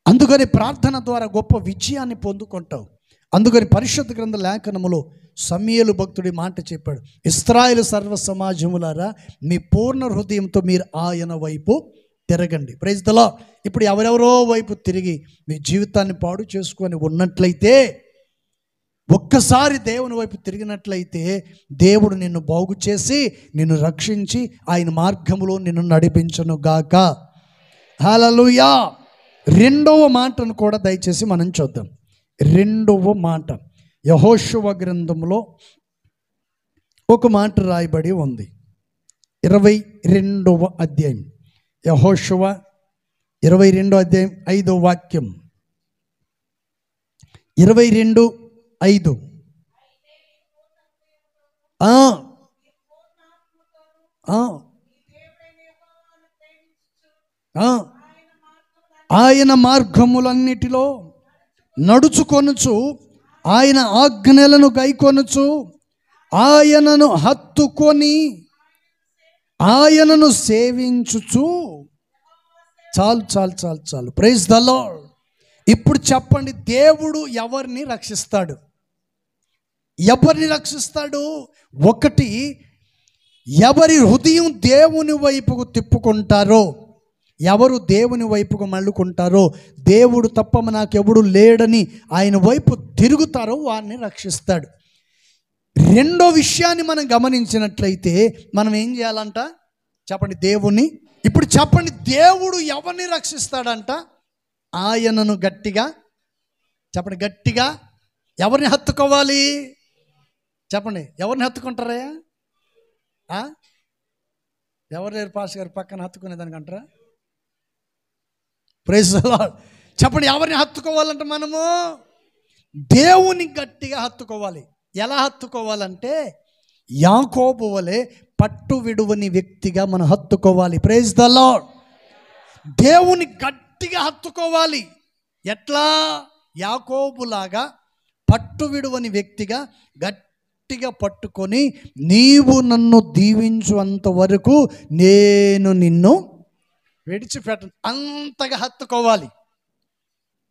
అందుకని ప్రార్థన ద్వారా గొప్ప విజయాన్ని పొందుకుంటావు. అందుకని పరిశుద్ధ గ్రంథ లేఖనములో సమూయేలు భక్తుడి మాట చెప్పాడు, ఇశ్రాయేలు సర్వ సమాజములారా మీ పూర్ణ హృదయంతో మీరు ఆయన వైపు తిరగండి. Praise the lord. ఇప్పుడు ఎవరెవరో వైపు తిరిగి మీ జీవితాన్ని పాడు చేసుకొని ఉన్నట్లయితే, ఒక్కసారి దేవుని వైపు తిరిగినట్లయితే దేవుడు నిన్ను బాగు చేసి నిన్ను రక్షించి ఆయన మార్గములో నిన్ను నడిపించును గాక. హల్లెలూయా. రెండవ మాటను కూడా దయచేసి మనం చూద్దాం. రెండవ మాట యెహోషువ గ్రంథంలో ఒక మాట రాయబడి ఉంది. 22వ అధ్యాయం, యెహోషువ 22వ అధ్యాయం 5వ వాక్యం. 22:5. ఆయన మార్గములన్నిటిలో నడుచుకొనుచు, ఆయన ఆజ్ఞలను గైకొనుచు, ఆయనను హత్తుకొని ఆయనను సేవించుచు. చాలు చాలు చాలు చాలు. Praise the lord. ఇప్పుడు చెప్పండి, దేవుడు ఎవరిని రక్షిస్తాడు? ఎవరిని రక్షిస్తాడు? ఒకటి, ఎవరి హృదయం దేవుని వైపుకు తిప్పుకుంటారో, ఎవరు దేవుని వైపుకు మళ్ళుకుంటారో, దేవుడు తప్ప నాకెవడు లేడని ఆయన వైపు తిరుగుతారో వారిని రక్షిస్తాడు. రెండో విషయాన్ని మనం గమనించినట్లయితే మనం ఏం చేయాలంట చెప్పండి? దేవుని. ఇప్పుడు చెప్పండి, దేవుడు ఎవరిని రక్షిస్తాడంట? ఆయనను గట్టిగా చెప్పండి, గట్టిగా. ఎవరిని హత్తుకోవాలి చెప్పండి? ఎవరిని హత్తుకుంటారా? ఎవరు లేరు పాస్ గారు పక్కన హత్తుకునేదానికి అంటారా? Praise the lord. చెప్పండి, ఎవరిని హత్తుకోవాలంటే మనము దేవుని గట్టిగా హత్తుకోవాలి. ఎలా హత్తుకోవాలంటే యాకోబు వలె పట్టు విడువని వ్యక్తిగా మనం హత్తుకోవాలి. Praise the lord. దేవుని గట్టిగా హత్తుకోవాలి. ఎట్లా? యాకోబులాగా పట్టు విడువని వ్యక్తిగా గట్టిగా పట్టుకొని, నీవు నన్ను దీవించు అంతవరకు నేను నిన్ను విడిచిపెట్టను, అంతగా హత్తుకోవాలి.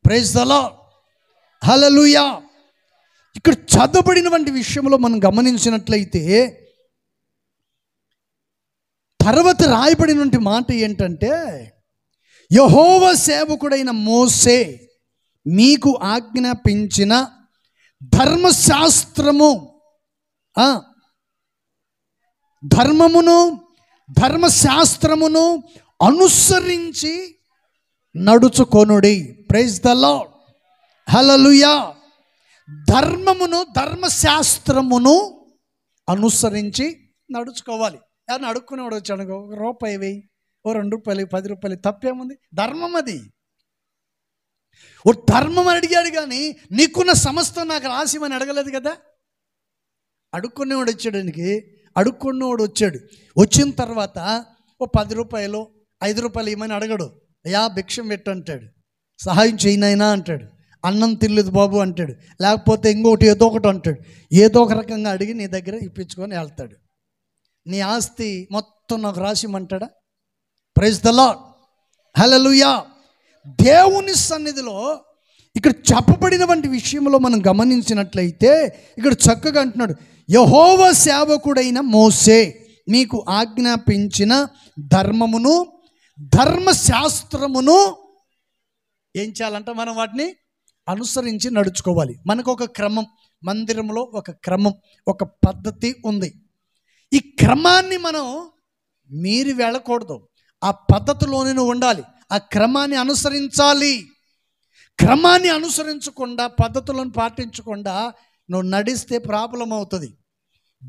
Praise the Lord. హల్లెలూయా. ఇక్కడ చదవబడినటువంటి విషయంలో మనం గమనించినట్లయితే తర్వాత రాయబడినటువంటి మాట ఏంటంటే, యెహోవా సేవకుడైన మోసే మీకు ఆజ్ఞాపించిన ధర్మశాస్త్రము, ధర్మశాస్త్రమును అనుసరించి నడుచుకొనుడి. Praise the Lord. హల్లెలూయా. ధర్మశాస్త్రమును అనుసరించి నడుచుకోవాలి. ఎవరిని అడుక్కునేవాడు వచ్చాడు, ఒక రూపాయి వేయి, ఓ 2 రూపాయలు, 10 రూపాయలు, తప్పేముంది? ధర్మం అది. ఓ ధర్మం అని అడిగాడు కానీ నీకున్న సమస్తం నాకు రాసిమని అడగలేదు కదా. అడుక్కునేవాడు వచ్చాడానికి, అడుక్కున్నవాడు వచ్చాడు. వచ్చిన తర్వాత ఓ 10 రూపాయలు, 5 రూపాయలు ఇవ్వమని అడగడు. అయ్యా భిక్షం పెట్టు అంటాడు, సహాయం చేయనైనా అంటాడు, అన్నం తినలేదు బాబు అంటాడు, లేకపోతే ఇంకొకటి ఏదో ఒకటి అంటాడు. ఏదో ఒక రకంగా అడిగి నీ దగ్గర ఇప్పించుకొని వెళ్తాడు. నీ ఆస్తి మొత్తం నాకు రాసిమంటాడా? Praise the Lord. హల్లెలూయా. దేవుని సన్నిధిలో ఇక్కడ చెప్పబడినటువంటి విషయంలో మనం గమనించినట్లయితే ఇక్కడ చక్కగా అంటున్నాడు, యెహోవా సేవకుడైన మోషే మీకు ఆజ్ఞాపించిన ధర్మమును ధర్మశాస్త్రమును ఏం చేయాలంట? మనం వాటిని అనుసరించి నడుచుకోవాలి. మనకు ఒక క్రమం, మందిరంలో ఒక క్రమం, ఒక పద్ధతి ఉంది. ఈ క్రమాన్ని మనం మీరి వెళ్ళకూడదు. ఆ పద్ధతిలోనే ఉండాలి. ఆ క్రమాన్ని అనుసరించాలి. క్రమాన్ని అనుసరించకుండా, పద్ధతులను పాటించకుండా నువ్వు నడిస్తే ప్రాబ్లం అవుతుంది.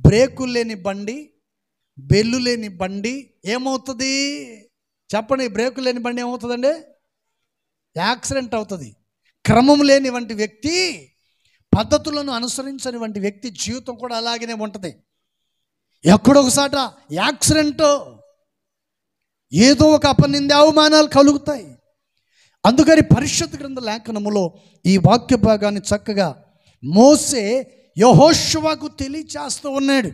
బ్రేకులు లేని బండి, బెల్లు లేని బండి ఏమవుతుంది చెప్పండి? బ్రేకులు లేని బండి ఏమవుతుందండి? యాక్సిడెంట్ అవుతుంది. క్రమం లేని వంటి వ్యక్తి, పద్ధతులను అనుసరించని వంటి వ్యక్తి జీవితం కూడా అలాగనే ఉంటుంది. ఎక్కడొకసాట యాక్సిడెంట్, ఏదో ఒక అపనింద అవమానాలు కలుగుతాయి. అందుకని పరిశుద్ధ గ్రంథ లేఖనములో ఈ వాక్య భాగాన్ని చక్కగా మోషే యెహోషువకు తెలియచేస్తూ ఉన్నాడు.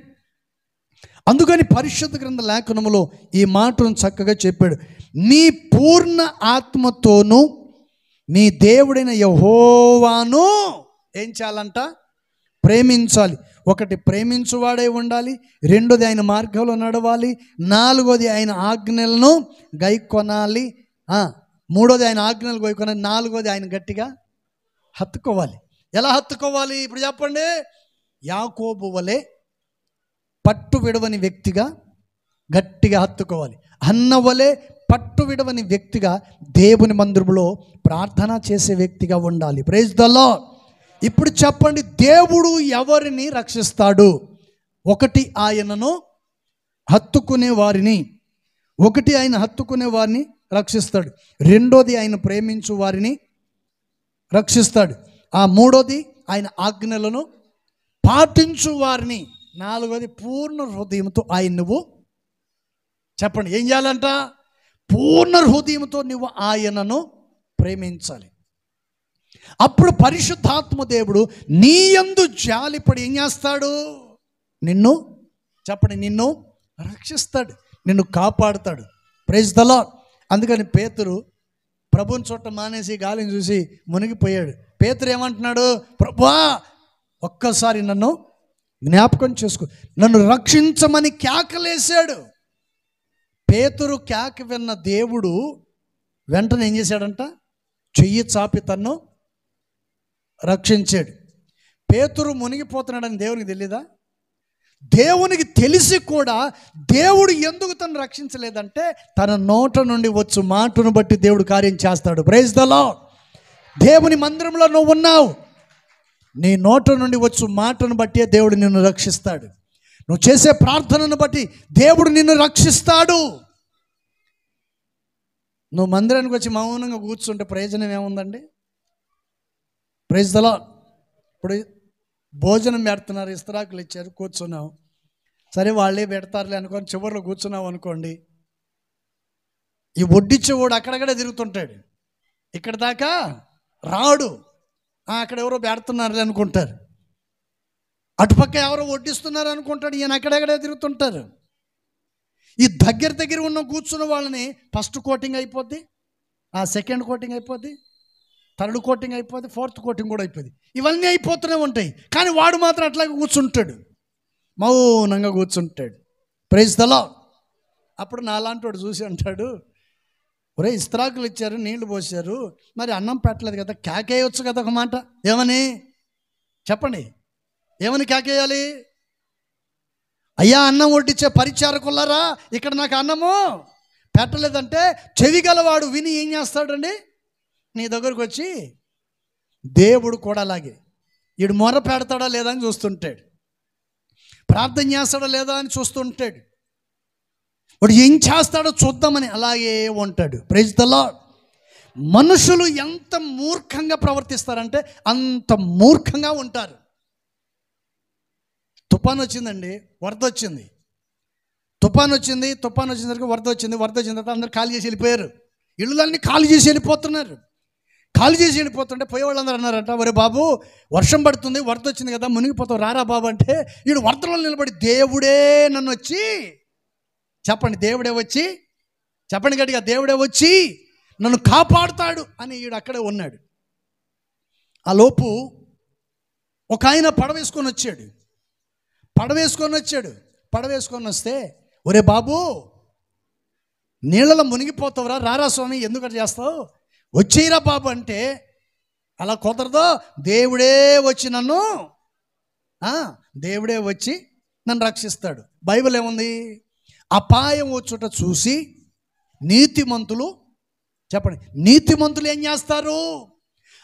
అందుకని పరిశుద్ధ గ్రంథ లేఖనములో ఈ మాటను చక్కగా చెప్పాడు. నీ పూర్ణ ఆత్మతోనూ నీ దేవుడైన యెహోవాను ఏం చేయాలంట? ప్రేమించాలి. ఒకటి, ప్రేమించువాడై ఉండాలి. రెండోది, ఆయన మార్గంలో నడవాలి. నాలుగోది, ఆయన ఆజ్ఞలను గైకొనాలి. మూడోది, ఆయన ఆజ్ఞలు గైకొనాలి. నాలుగోది, ఆయన గట్టిగా హత్తుకోవాలి. ఎలా హత్తుకోవాలి ఇప్పుడు చెప్పండి? యాకోబు వలె పట్టు విడవని వ్యక్తిగా గట్టిగా హత్తుకోవాలి. అన్న వలె పట్టు విడవని వ్యక్తిగా దేవుని మందిరంలో ప్రార్థన చేసే వ్యక్తిగా ఉండాలి. Praise the lord. ఇప్పుడు చెప్పండి, దేవుడు ఎవరిని రక్షిస్తాడు? ఒకటి, ఆయనను హత్తుకునే వారిని. ఆయన హత్తుకునే వారిని రక్షిస్తాడు. రెండోది, ఆయన ప్రేమించు వారిని రక్షిస్తాడు. మూడోది, ఆయన ఆజ్ఞలను పాటించు వారిని. నాలుగోది, పూర్ణ హృదయంతో ఆయన నువ్వు చెప్పండి ఏం చేయాలంట? పూర్ణ హృదయంతో నువ్వు ఆయనను ప్రేమించాలి. అప్పుడు పరిశుద్ధాత్మ దేవుడు నీ యందు జాలిపడి ఏం చేస్తాడు? నిన్ను చెప్పండి, నిన్ను రక్షిస్తాడు, నిన్ను కాపాడుతాడు. Praise the lord. అందుకని పేతురు ప్రభుని చూడటం మానేసి గాలిని చూసి మునిగిపోయాడు. పేతురు ఏమంటున్నాడు? ప్రభువా, ఒక్కసారి నన్ను జ్ఞాపకం చేసుకో, నన్ను రక్షించమని కేకలేశాడు. పేతురు కేక విన్న దేవుడు వెంటనే ఏం చేశాడంట? చెయ్యి చాపి తన్ను రక్షించాడు. పేతురు మునిగిపోతున్నాడని దేవునికి తెలీదా? దేవునికి తెలిసి కూడా దేవుడు ఎందుకు తను రక్షించలేదంటే, తన నోట నుండి వచ్చు మాటను బట్టి దేవుడు కార్యం చేస్తాడు. Praise the lord. దేవుని మందిరంలో నువ్వు ఉన్నావు, నీ నోట నుండి వచ్చు మాటను బట్టి దేవుడు నిన్ను రక్షిస్తాడు. నువ్వు చేసే ప్రార్థనను బట్టి దేవుడు నిన్ను రక్షిస్తాడు. నువ్వు మందిరానికి వచ్చి మౌనంగా కూర్చుంటే ప్రయోజనం ఏముందండి? Praise the lord. ఇప్పుడు భోజనం పెడుతున్నారు, ఇస్తరాకులు ఇచ్చారు, కూర్చున్నావు. సరే వాళ్ళే పెడతారులే అనుకొని చివరిలో కూర్చున్నావు అనుకోండి, ఈ వడ్డిచ్చేవాడు అక్కడక్కడే తిరుగుతుంటాడు, ఇక్కడ దాకా రాడు. అక్కడ ఎవరో పెడుతున్నారులే అనుకుంటారు. అటుపక్క ఎవరో వడ్డిస్తున్నారు అనుకుంటాడు, ఈయన అక్కడక్కడే తిరుగుతుంటారు. ఈ దగ్గర ఉన్న కూర్చున్న వాళ్ళని ఫస్ట్ కోటింగ్ అయిపోద్ది, సెకండ్ కోటింగ్ అయిపోద్ది, థర్డ్ కోటింగ్ అయిపోద్ది, ఫోర్త్ కోటింగ్ కూడా అయిపోద్ది. ఇవన్నీ అయిపోతూనే ఉంటాయి. కానీ వాడు మాత్రం అట్లాగే కూర్చుంటాడు, మౌనంగా కూర్చుంటాడు. Praise the lord. అప్పుడు నాలాంటి వాడు చూసి అంటాడు, ఒరే ఇస్త్రాకులు ఇచ్చారు, నీళ్లు పోసారు, మరి అన్నం పెట్టలేదు కదా, కేకేయొచ్చు కదా ఒక మాట. ఏమని చెప్పండి? ఏమని కేకేయాలి? అయ్యా, అన్నం వడ్డించే పరిచారకులారా, ఇక్కడ నాకు అన్నము పెట్టలేదంటే చెవి గలవాడు విని ఏం చేస్తాడండి? నీ దగ్గరకు వచ్చి దేవుడు కూడా అలాగే వీడు మొర పెడతాడా లేదా అని చూస్తుంటాడు, ప్రార్థన చేస్తాడా లేదా అని చూస్తుంటాడు, వాడు ఏం చేస్తాడో చూద్దామని అలాగే ఉంటాడు. Praise the lord. మనుషులు ఎంత మూర్ఖంగా ప్రవర్తిస్తారంటే అంత మూర్ఖంగా ఉంటారు. తుఫాన్ వచ్చిందండి, వరద వచ్చింది. తుఫాన్ వచ్చిన వరద వచ్చింది తర్వాత అందరూ ఖాళీ చేసి వెళ్ళిపోయారు. ఇళ్ళన్నీ ఖాళీ చేసి వెళ్ళిపోతున్నారు. ఖాళీ చేసి వెళ్ళిపోతుంటే పోయేవాళ్ళందరూ అన్నారంట, ఒరే బాబు, వర్షం పడుతుంది, వరద వచ్చింది కదా, మునిగిపోతావు, రారా బాబు అంటే, వీడు వరదలో నిలబడి దేవుడే నన్ను వచ్చి చెప్పండి, దేవుడే వచ్చి చెప్పండి గట్టిగా, దేవుడే వచ్చి నన్ను కాపాడుతాడు అని వీడు అక్కడే ఉన్నాడు. ఆ లోపు ఒక ఆయన పడవ వేసుకొని వచ్చాడు. పడవేసుకొని వచ్చాడు. పడవేసుకొని వస్తే, ఒరే బాబు నీళ్ళలో మునిగిపోతావురా, రారా స్వామి, ఎందుకు చేస్తావు, వచ్చేయరా బాబు అంటే, అలా కుదరదు, దేవుడే వచ్చి నన్ను రక్షిస్తాడు. బైబిల్ ఏముంది? అపాయం వచ్చుట చూసి నీతిమంతులు, చెప్పండి, నీతిమంతులు ఏం చేస్తారు?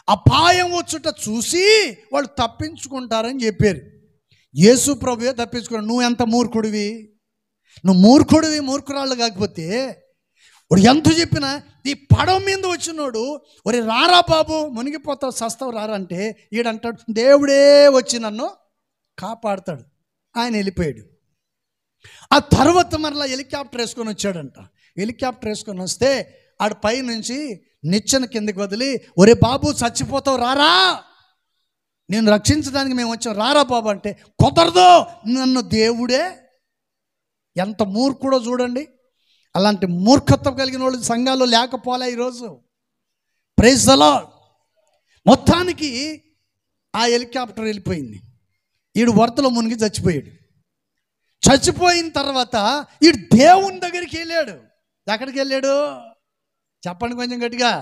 అపాయం వచ్చుట చూసి వాళ్ళు తప్పించుకుంటారని చెప్పారు. యేసు ప్రభువే తప్పించుకున్నాడు. నువ్వు ఎంత మూర్ఖుడివి, నువ్వు మూర్ఖురాళ్ళు కాకపోతే వాడు ఎంత చెప్పినా ఈ పడవ మీద వచ్చినోడు, ఒరే రారా బాబు మునిగిపోతావు, సస్తావు రారా అంటే, ఈడంటాడు దేవుడే వచ్చి నన్ను కాపాడుతాడు. ఆయన వెళ్ళిపోయాడు. ఆ తర్వాత మరలా హెలికాప్టర్ వేసుకొని వచ్చాడంట. హెలికాప్టర్ వేసుకొని వస్తే ఆడు పై నుంచి నిచ్చెన కిందకి వదిలి, ఒరే బాబు చచ్చిపోతావు రారా, నేను రక్షించడానికి మేము వచ్చాం, రారా బాబు అంటే, కుదరదు, నన్ను దేవుడే. ఎంత మూర్ఖుడో చూడండి. అలాంటి మూర్ఖత్వం కలిగిన వాళ్ళు సంఘాల్లో లేకపోలే ఈరోజు. Praise the lord. మొత్తానికి ఆ హెలికాప్టర్ వెళ్ళిపోయింది. ఈడు వరదలో మునిగి చచ్చిపోయాడు. చచ్చిపోయిన తర్వాత ఈడు దేవుని దగ్గరికి వెళ్ళాడు. ఎక్కడికి వెళ్ళాడు చెప్పండి కొంచెం గట్టిగా.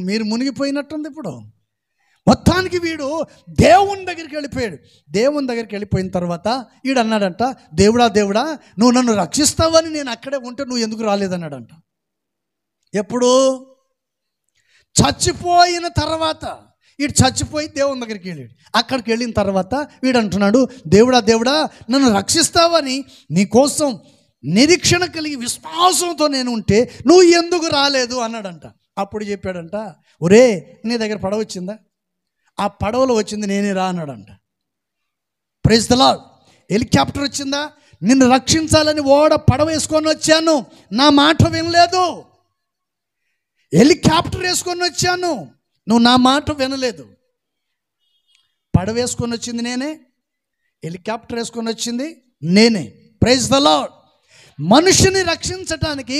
మీరు మునిగిపోయినట్టుంది ఇప్పుడు. మొత్తానికి వీడు దేవుని దగ్గరికి వెళ్ళిపోయాడు. దేవుని దగ్గరికి వెళ్ళిపోయిన తర్వాత వీడు అన్నాడంట, దేవుడా నువ్వు నన్ను రక్షిస్తావని నేను అక్కడే ఉంటే నువ్వు ఎందుకు రాలేదన్నాడంట. ఎప్పుడు? చచ్చిపోయిన తర్వాత. వీడు చచ్చిపోయి దేవుని దగ్గరికి వెళ్ళాడు. అక్కడికి వెళ్ళిన తర్వాత వీడు అంటున్నాడు, దేవుడా నన్ను రక్షిస్తావని నీకోసం నిరీక్షణ కలిగి విశ్వాసంతో నేను ఉంటే నువ్వు ఎందుకు రాలేదు అన్నాడంట. అప్పుడు చెప్పాడంట, ఒరే నీ దగ్గర పడవ వచ్చిందా? ఆ పడవలో వచ్చింది నేనే రా అన్నాడంట. Praise the lord. హెలికాప్టర్ వచ్చిందా? నిన్ను రక్షించాలని పడవ వేసుకొని వచ్చాను, నా మాట వినలేదు. హెలికాప్టర్ వేసుకొని వచ్చాను, నువ్వు నా మాట వినలేదు. పడవ వేసుకొని వచ్చింది నేనే, హెలికాప్టర్ వేసుకొని వచ్చింది నేనే. Praise the Lord. మనిషిని రక్షించటానికి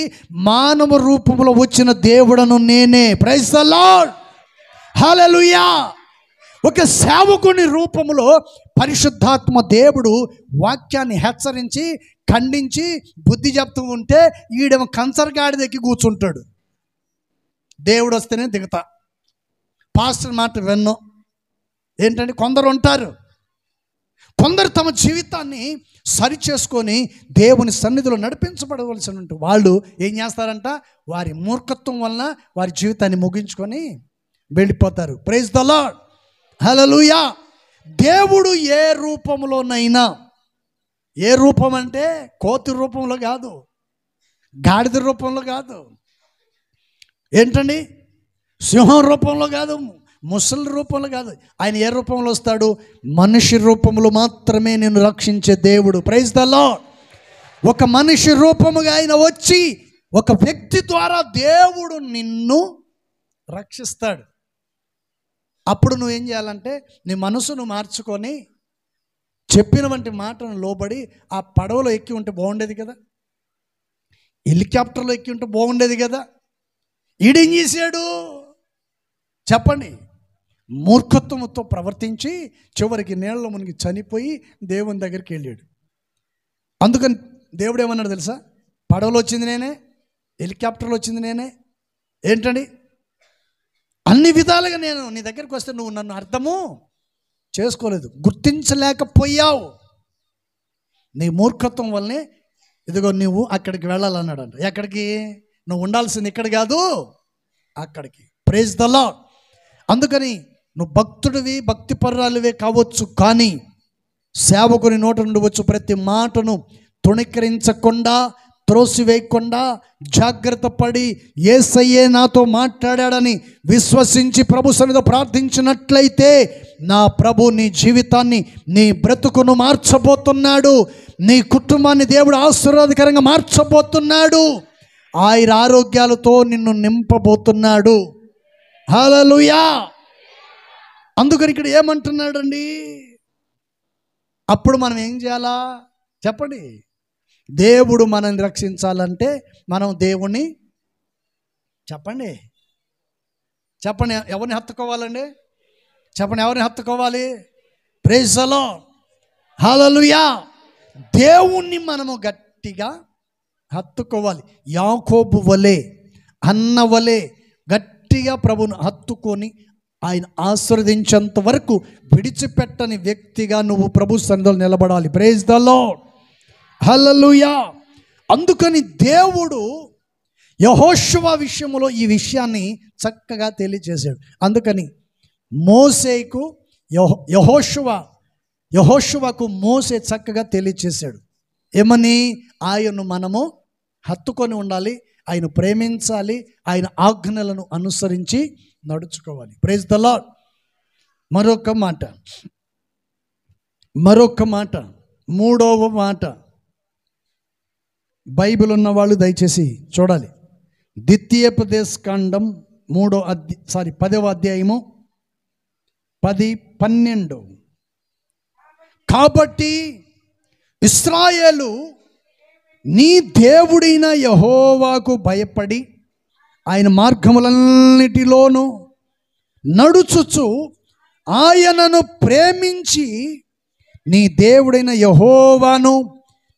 మానవ రూపంలో వచ్చిన దేవుడను నేనే. Praise the Lord. హల్లెలూయా. ఒక సేవకుని రూపంలో పరిశుద్ధాత్మ దేవుడు వాక్యాన్ని హెచ్చరించి ఖండించి బుద్ధి చెప్తూ ఉంటే ఈడేమో కంచరగాడి దగ్గర కూర్చుంటాడు. దేవుడు వస్తేనే దిగుతా, పాస్టర్ మాట విన్ను. ఏంటంటే కొందరు ఉంటారు, కొందరు తమ జీవితాన్ని సరిచేసుకొని దేవుని సన్నిధిలో నడిపించబడవలసిన వాళ్ళు ఏం చేస్తారంట, వారి మూర్ఖత్వం వలన వారి జీవితాన్ని ముగించుకొని వెళ్ళిపోతారు. Praise the Lord. హల్లెలూయా. దేవుడు ఏ రూపంలోనైనా, ఏ రూపం అంటే కోతి రూపంలో కాదు, గాడిద రూపంలో కాదు, ఏంటండి సింహం రూపంలో కాదు, ముసలి రూపంలో కాదు. ఆయన ఏ రూపంలో వస్తాడు? మనిషి రూపంలో మాత్రమే నిన్ను రక్షించే దేవుడు. Praise the lord. ఒక మనిషి రూపముగా ఆయన వచ్చి ఒక వ్యక్తి ద్వారా దేవుడు నిన్ను రక్షిస్తాడు. అప్పుడు నువ్వేం చేయాలంటే నీ మనసును మార్చుకొని చెప్పిన వంటి మాటను లోబడి ఆ పడవలో ఎక్కి ఉంటే బాగుండేది కదా, హెలికాప్టర్లో ఎక్కి ఉంటే బాగుండేది కదా. ఈడేం చేశాడు చెప్పండి? మూర్ఖత్వంతో ప్రవర్తించి చివరికి నీళ్ళలో మునిగి చనిపోయి దేవుని దగ్గరికి వెళ్ళాడు. అందుకని దేవుడు ఏమన్నాడు తెలుసా? పడవలో వచ్చింది నేనే, హెలికాప్టర్లో వచ్చింది నేనే. ఏంటండి అన్ని విధాలుగా నేను నీ దగ్గరికి వస్తే నువ్వు నన్ను అర్థము చేసుకోలేదు, గుర్తించలేకపోయావు. నీ మూర్ఖత్వం వల్లనే ఇదిగో నువ్వు అక్కడికి వెళ్ళాలన్నాడంట. ఎక్కడికి? నువ్వు ఉండాల్సింది ఇక్కడ కాదు, అక్కడికి. Praise the lord. అందుకని నువ్వు భక్తుడివి, భక్తి పర్రాలువే కావచ్చు, కానీ సేవకుని నోట నుండి వచ్చు ప్రతి మాటను తుణీకరించకుండా, త్రోసివేయకుండా జాగ్రత్త పడి యేసయ్యే నాతో మాట్లాడాడని విశ్వసించి ప్రభు సన్నిధిలో ప్రార్థించినట్లయితే నా ప్రభు నీ జీవితాన్ని, నీ బ్రతుకును మార్చబోతున్నాడు. నీ కుటుంబాన్ని దేవుడు ఆశీర్వాదకరంగా మార్చబోతున్నాడు. ఆయన ఆరోగ్యాలతో నిన్ను నింపబోతున్నాడు. హల్లెలూయా. అందుకని ఇక్కడ ఏమంటున్నాడండి? అప్పుడు మనం ఏం చేయాలా చెప్పండి? దేవుడు మనల్ని రక్షించాలంటే మనం దేవుణ్ణి చెప్పండి ఎవరిని హత్తుకోవాలండి? చెప్పండి ఎవరిని హత్తుకోవాలి? Praise the Lord. హల్లెలూయా. దేవుణ్ణి మనము గట్టిగా హత్తుకోవాలి. యాకోబు వలె, అన్న వలె గట్టిగా ప్రభువును హత్తుకొని ఆయన ఆశీర్వదించేంత వరకు విడిచిపెట్టని వ్యక్తిగా నువ్వు ప్రభు సన్నిధిలో నిలబడాలి. Praise the Lord. హల్లెలూయా. అందుకని దేవుడు యెహోషువ విషయంలో ఈ విషయాన్ని చక్కగా తెలియజేశాడు. అందుకని మోసేకు యెహోషువకు మోసే చక్కగా తెలియజేశాడు. ఏమని? ఆయన్ను మనము హత్తుకొని ఉండాలి, ఆయన ప్రేమించాలి, ఆయన ఆజ్ఞలను అనుసరించి నడుచుకోవాలి. Praise the lord. మరొక మాట, మూడవ మాట బైబిల్ ఉన్న వాళ్ళు దయచేసి చూడాలి. ద్వితీయోపదేశకాండం 10వ అధ్యాయము 10-12. కాబట్టి ఇశ్రాయేలు నీ దేవుడైన యెహోవాకు భయపడి ఆయన మార్గములన్నిటిలోనూ నడుచుచు ఆయనను ప్రేమించి నీ దేవుడైన యెహోవాను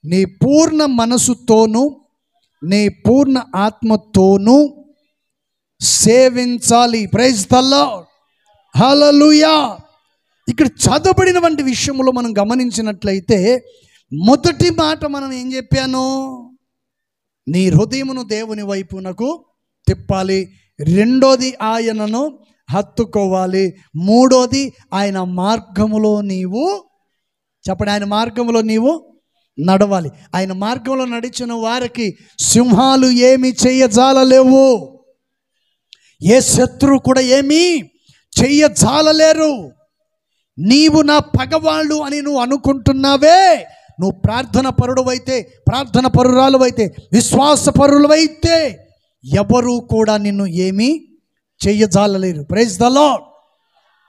నీ పూర్ణ మనసుతోనూ నీ పూర్ణ ఆత్మతోనూ సేవించాలి. Praise the Lord. హల్లెలూయా. ఇక్కడ చదవబడిన వంటి విషయంలో మనం గమనించినట్లయితే మొదటి మాట మనం ఏం చెప్పాను? నీ హృదయమును దేవుని వైపునకు తిప్పాలి. రెండోది ఆయనను హత్తుకోవాలి. మూడోది ఆయన మార్గములో నీవు చెప్పండి, ఆయన మార్గంలో నీవు నడవాలి. ఆయన మార్గంలో నడిచిన వారికి సింహాలు ఏమి చెయ్యజాలలేవు, ఏ శత్రువు కూడా ఏమీ చెయ్యజాలలేరు. నీవు నా పగవాళ్ళు అని నువ్వు అనుకుంటున్నావే, నువ్వు ప్రార్థన పరుడువైతే, ప్రార్థన పరురాలువైతే, విశ్వాసపరులవైతే ఎవరు కూడా నిన్ను ఏమీ చెయ్యజాలలేరు. Praise the lord.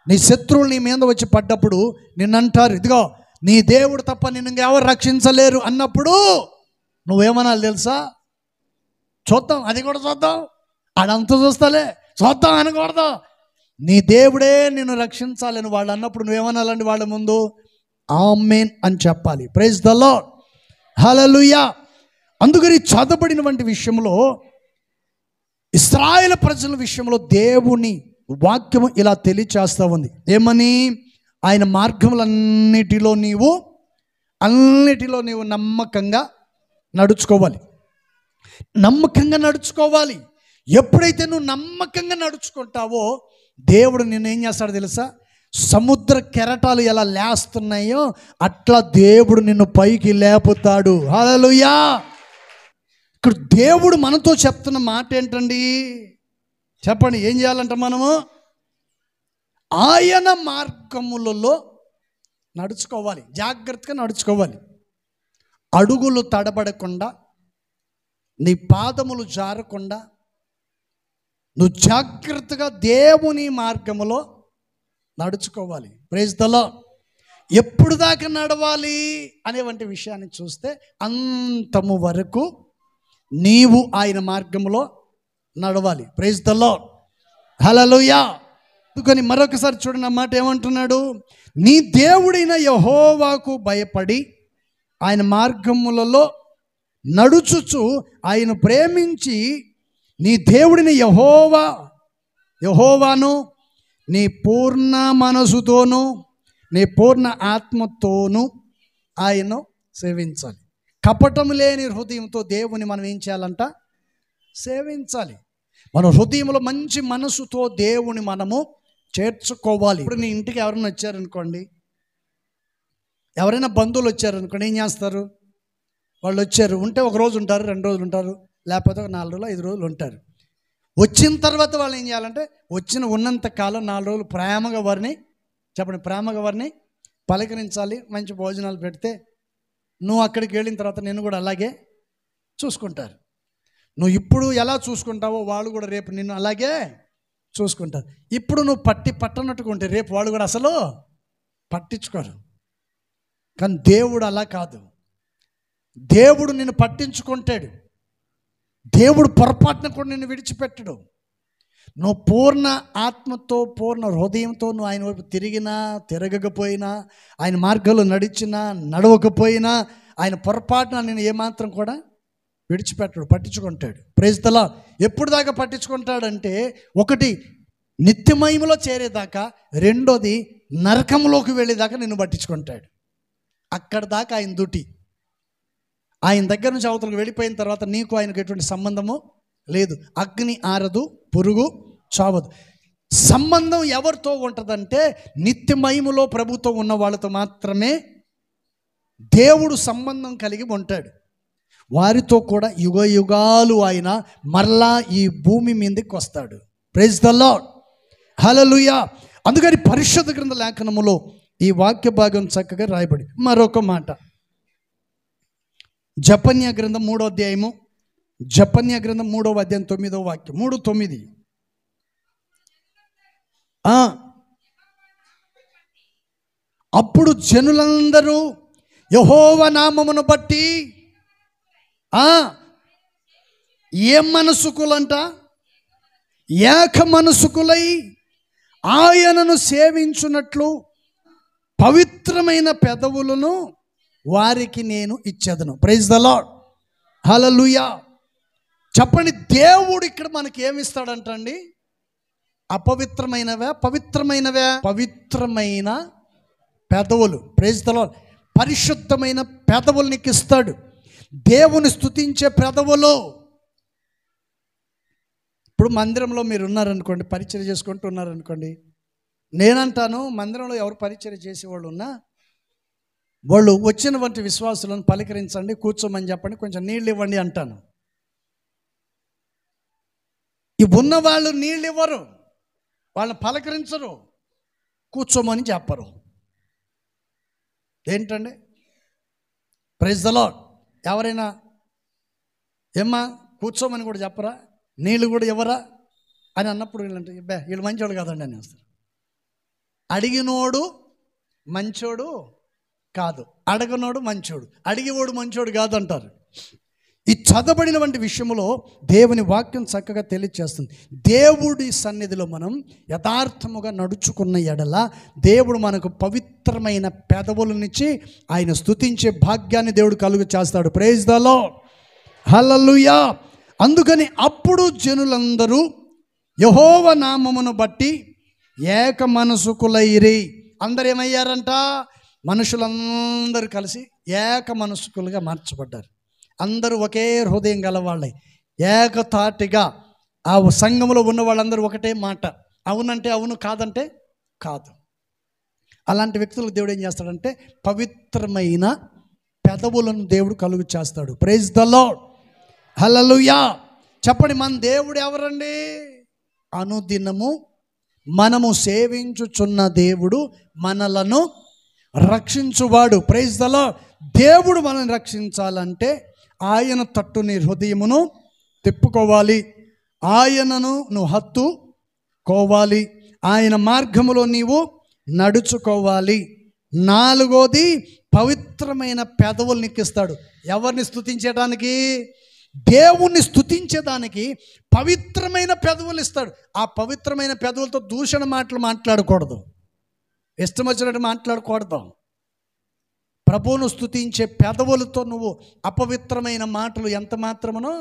నీ శత్రువులు నీ మీద వచ్చి పడ్డప్పుడు నిన్నంటారు, ఇదిగో నీ దేవుడు తప్ప నిన్ను ఇంకెవరు రక్షించలేరు అన్నప్పుడు నువ్వేమనాలి తెలుసా? చూద్దాం, అది కూడా చూద్దాం, అదంతా చూద్దాం అనకూడదు. నీ దేవుడే నిన్ను రక్షించాలని వాళ్ళు అన్నప్పుడు నువ్వేమనాలండి? వాళ్ళ ముందు ఆమేన్ అని చెప్పాలి. Praise the Lord. హల్లెలూయా. అందుకని చదవబడిన వంటి విషయంలో ఇశ్రాయేలు ప్రజల విషయంలో దేవుని వాక్యము ఇలా తెలియచేస్తూ ఉంది. ఏమని? ఆయన మార్గములన్నిటిలో నీవు నమ్మకంగా నడుచుకోవాలి. నమ్మకంగా నడుచుకోవాలి. ఎప్పుడైతే నువ్వు నమ్మకంగా నడుచుకుంటావో దేవుడు నిన్ను ఏం చేస్తాడో తెలుసా? సముద్ర కెరటాలు ఎలా లేస్తున్నాయో అట్లా దేవుడు నిన్ను పైకి లేపుతాడు. హల్లెలూయా. ఇక్కడ దేవుడు మనతో చెప్తున్న మాట ఏంటండి? చెప్పండి, ఏం చేయాలంట మనము? ఆయన మార్గములలో నడుచుకోవాలి, జాగ్రత్తగా నడుచుకోవాలి. అడుగులు తడబడకుండా, నీ పాదములు జారకుండా నువ్వు జాగ్రత్తగా దేవుని మార్గములో నడుచుకోవాలి. Praise the lord. ఎప్పుడు దాకా నడవాలి అనే వంటి విషయాన్ని చూస్తే అంతము వరకు నీవు ఆయన మార్గములో నడవాలి. Praise the Lord. హల్లెలూయా. అందుకని మరొకసారి చూడండి, మాట ఏమంటున్నాడు? నీ దేవుడైన యెహోవాకు భయపడి ఆయన మార్గములలో నడుచుచు ఆయన ప్రేమించి నీ దేవుడిని యెహోవాను నీ పూర్ణ మనసుతోనూ నీ పూర్ణ ఆత్మతోనూ ఆయన సేవించాలి. కపటము లేని హృదయంతో దేవుని మనం ఏం చేయాలంట? సేవించాలి. మన హృదయంలో మంచి మనసుతో దేవుని మనము చేర్చుకోవాలి. ఇప్పుడు నీ ఇంటికి ఎవరైనా వచ్చారనుకోండి, ఎవరైనా బంధువులు వచ్చారనుకోండి, ఏం చేస్తారు? వాళ్ళు వచ్చారు ఉంటే ఒక రోజు ఉంటారు, 2 రోజులు ఉంటారు, లేకపోతే ఒక 4 రోజులు 5 రోజులు ఉంటారు. వచ్చిన తర్వాత వాళ్ళు ఏం చేయాలంటే ఉన్నంత కాలం 4 రోజులు ప్రేమగా వారిని పలకరించాలి. మంచి భోజనాలు పెడితే నువ్వు అక్కడికి వెళ్ళిన తర్వాత నేను కూడా అలాగే చూసుకుంటారు. నువ్వు ఇప్పుడు ఎలా చూసుకుంటావో వాళ్ళు కూడా రేపు నిన్ను అలాగే చూసుకుంటారు. ఇప్పుడు నువ్వు పట్టనట్టుగా ఉంటే రేపు వాళ్ళు కూడా అసలు పట్టించుకోరు. కానీ దేవుడు అలా కాదు. దేవుడు నిన్ను పట్టించుకుంటాడు. దేవుడు పొరపాటున కూడా నిన్ను విడిచిపెట్టడు. నువ్వు పూర్ణ ఆత్మతో పూర్ణ హృదయంతో నువ్వు ఆయన వైపు తిరిగినా తిరగకపోయినా, ఆయన మార్గంలో నడిచినా నడవకపోయినా, ఆయన పొరపాటున నేను ఏమాత్రం కూడా విడిచిపెట్టడు, పట్టించుకుంటాడు. Praise the lord. ఎప్పుడు దాకా పట్టించుకుంటాడంటే, ఒకటి నిత్యమహిమలో చేరేదాకా, రెండోది నరకంలోకి వెళ్ళేదాకా నిన్ను పట్టించుకుంటాడు. అక్కడ దాకా ఆయన డ్యూటీ. ఆయన దగ్గర నుంచి అవతలకు వెళ్ళిపోయిన తర్వాత నీకు ఆయనకు ఎటువంటి సంబంధము లేదు. అగ్ని ఆరదు, పురుగు చావదు. సంబంధం ఎవరితో ఉంటుందంటే, నిత్యమహిమలో ప్రభుతో ఉన్న వాళ్ళతో మాత్రమే దేవుడు సంబంధం కలిగి ఉంటాడు. వారితో కూడా యుగ యుగాలు ఆయన మరలా ఈ భూమి మీదకి వస్తాడు. Praise the Lord. హల్లెలూయా. అందుకని పరిశుద్ధ గ్రంథ లేఖనములో ఈ వాక్య భాగం చక్కగా రాయబడి మరొక మాట, జపన్య గ్రంథం 3వ అధ్యాయము, జపన్య గ్రంథం 3వ అధ్యాయం 9వ వాక్యం, 3:9. అప్పుడు జనులందరూ యెహోవా నామమును బట్టి ఏ మనసుకులంట, ఏక మనసుకులై ఆయనను సేవించున్నట్లు పవిత్రమైన పెదవులను వారికి నేను ఇచ్చేదను. Praise the Lord. హల్లెలూయా. చెప్పండి, దేవుడు ఇక్కడ మనకి ఏమిస్తాడంటండి? అపవిత్రమైనవే పవిత్రమైనవే? పవిత్రమైన పెదవులు. Praise the Lord. పరిశుద్ధమైన పెదవులు నీకు ఇస్తాడు. దేవుని స్తుతించే పెదవులు. ఇప్పుడు మందిరంలో మీరు ఉన్నారనుకోండి, పరిచర్య చేసుకుంటూ ఉన్నారనుకోండి, నేనంటాను, మందిరంలో ఎవరు పరిచర్య చేసేవాళ్ళు ఉన్నా వాళ్ళు వచ్చినటువంటి విశ్వాసులను పలకరించండి, కూర్చోమని చెప్పండి, కొంచెం నీళ్ళు ఇవ్వండి అంటాను. ఈ ఉన్నవాళ్ళు నీళ్ళు ఇవ్వరు, వాళ్ళని పలకరించరు, కూర్చోమని చెప్పరు. ఏంటండి? Praise the lord. ఎవరైనా ఏమ్మా కూర్చోమని కూడా చెప్పరా, నీళ్ళు కూడా ఇవ్వరా అని అన్నప్పుడు వీళ్ళంటే వీళ్ళు మంచోడు కాదండి అని వస్తారు. అడిగినోడు మంచోడు కాదు, అడగనోడు మంచోడు, అడిగేవాడు మంచోడు కాదు అంటారు. ఈ చదవబడిన వంటి విషయంలో దేవుని వాక్యం చక్కగా తెలియజేస్తుంది. దేవుడి సన్నిధిలో మనం యథార్థముగా నడుచుకున్న ఎడల దేవుడు మనకు పవిత్రమైన పెదవులనిచ్చి ఆయన స్తుతించే భాగ్యాన్ని దేవుడు కలుగు చేస్తాడు. Praise the Lord. హల్లెలూయా. అందుకని అప్పుడు జనులందరూ యెహోవా నామమును బట్టి ఏక మనసుకులైరి. అందరు ఏమయ్యారంట? మనుషులందరూ కలిసి ఏక మనసుకులుగా మార్చబడ్డారు. అందరూ ఒకే హృదయం గలవాళ్ళై ఏకతాటిగా ఆ సంఘంలో ఉన్న వాళ్ళందరూ ఒకటే మాట, అవునంటే అవును, కాదంటే కాదు. అలాంటి వ్యక్తులకు దేవుడు ఏం చేస్తాడంటే పవిత్రమైన పెదవులను దేవుడు కలుగు చేస్తాడు. Praise the Lord. హల్లెలూయా. చెప్పండి, మన దేవుడు ఎవరండి? అనుదినము మనము సేవించుచున్న దేవుడు, మనలను రక్షించువాడు. Praise the lord. దేవుడు మనల్ని రక్షించాలంటే ఆయన తట్టు నీ హృదయమును తిప్పుకోవాలి, ఆయనను నువ్వు హత్తుకోవాలి, ఆయన మార్గములో నీవు నడుచుకోవాలి. నాలుగోది పవిత్రమైన పెదవులు నీకు ఇస్తాడు. ఎవరిని స్తుతించడానికి? దేవుణ్ణి స్తుతించేదానికి పవిత్రమైన పెదవులు ఇస్తాడు. ఆ పవిత్రమైన పెదవులతో దూషణ మాటలు మాట్లాడకూడదు, ఇష్టం వచ్చినట్టు మాట్లాడకూడదు. ప్రభువును స్తుతించే పెదవులతో నువ్వు అపవిత్రమైన మాటలు ఎంత మాత్రమునో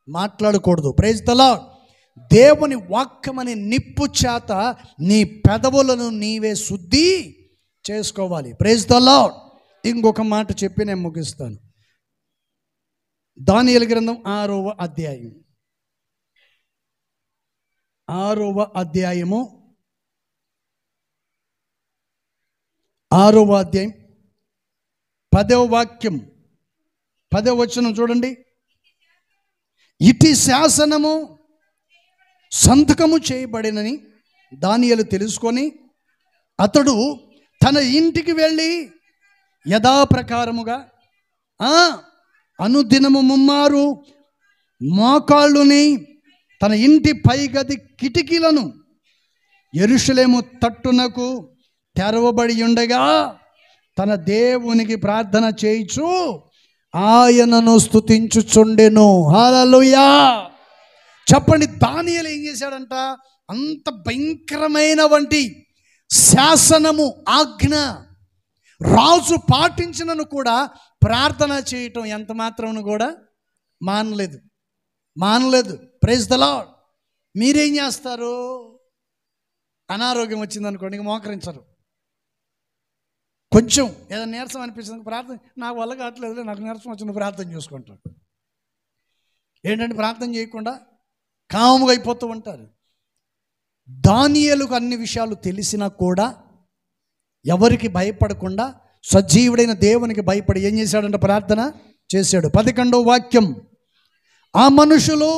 మాట్లాడకూడదు. Praise the lord. దేవుని వాక్యమనే నిప్పు చేత నీ పెదవులను నీవే శుద్ధి చేసుకోవాలి. Praise the lord. ఇంకొక మాట చెప్పి నేను ముగిస్తాను. దానియేలు గ్రంథం 6వ అధ్యాయం, 6వ అధ్యాయము 6వ అధ్యాయం 10వ వాక్యం, 10వ వచనం చూడండి. ఇటు శాసనము సంతకము చేయబడినని దానియేలు తెలుసుకొని అతడు తన ఇంటికి వెళ్ళి యథాప్రకారముగా అనుదినము ముమ్మారు మోకాళ్ళుని తన ఇంటి పైగది కిటికీలను యెరూషలేము తట్టునకు తెరవబడి ఉండగా తన దేవునికి ప్రార్థన చేయుచు ఆయనను స్తుతించుచుండెను. హల్లెలూయా. చెప్పండి, దానియేలు ఏం చేశాడంట? అంత భయంకరమైన వంటి శాసనము, ఆజ్ఞ రాజు పాటించినను కూడా ప్రార్థన చేయటం ఎంత మాత్రం కూడా మానలేదు. Praise the Lord. మీరేం చేస్తారు? అనారోగ్యం వచ్చిందనుకోండి, ఇంక మోకరించరు. కొంచెం ఏదైనా నీరసం అనిపిస్తుంది, ప్రార్థన నాకు వల్ల కావట్లేదు, నాకు నీరసం వచ్చింది, ప్రార్థన చేసుకుంటారు. ఏంటంటే ప్రార్థన చేయకుండా కాముగా అయిపోతూ ఉంటారు. దానియేలుకు అన్ని విషయాలు తెలిసినా కూడా ఎవరికి భయపడకుండా సజీవుడైన దేవునికి భయపడి ఏం చేశాడంటే ప్రార్థన చేశాడు. 11వ వాక్యం, ఆ మనుషులు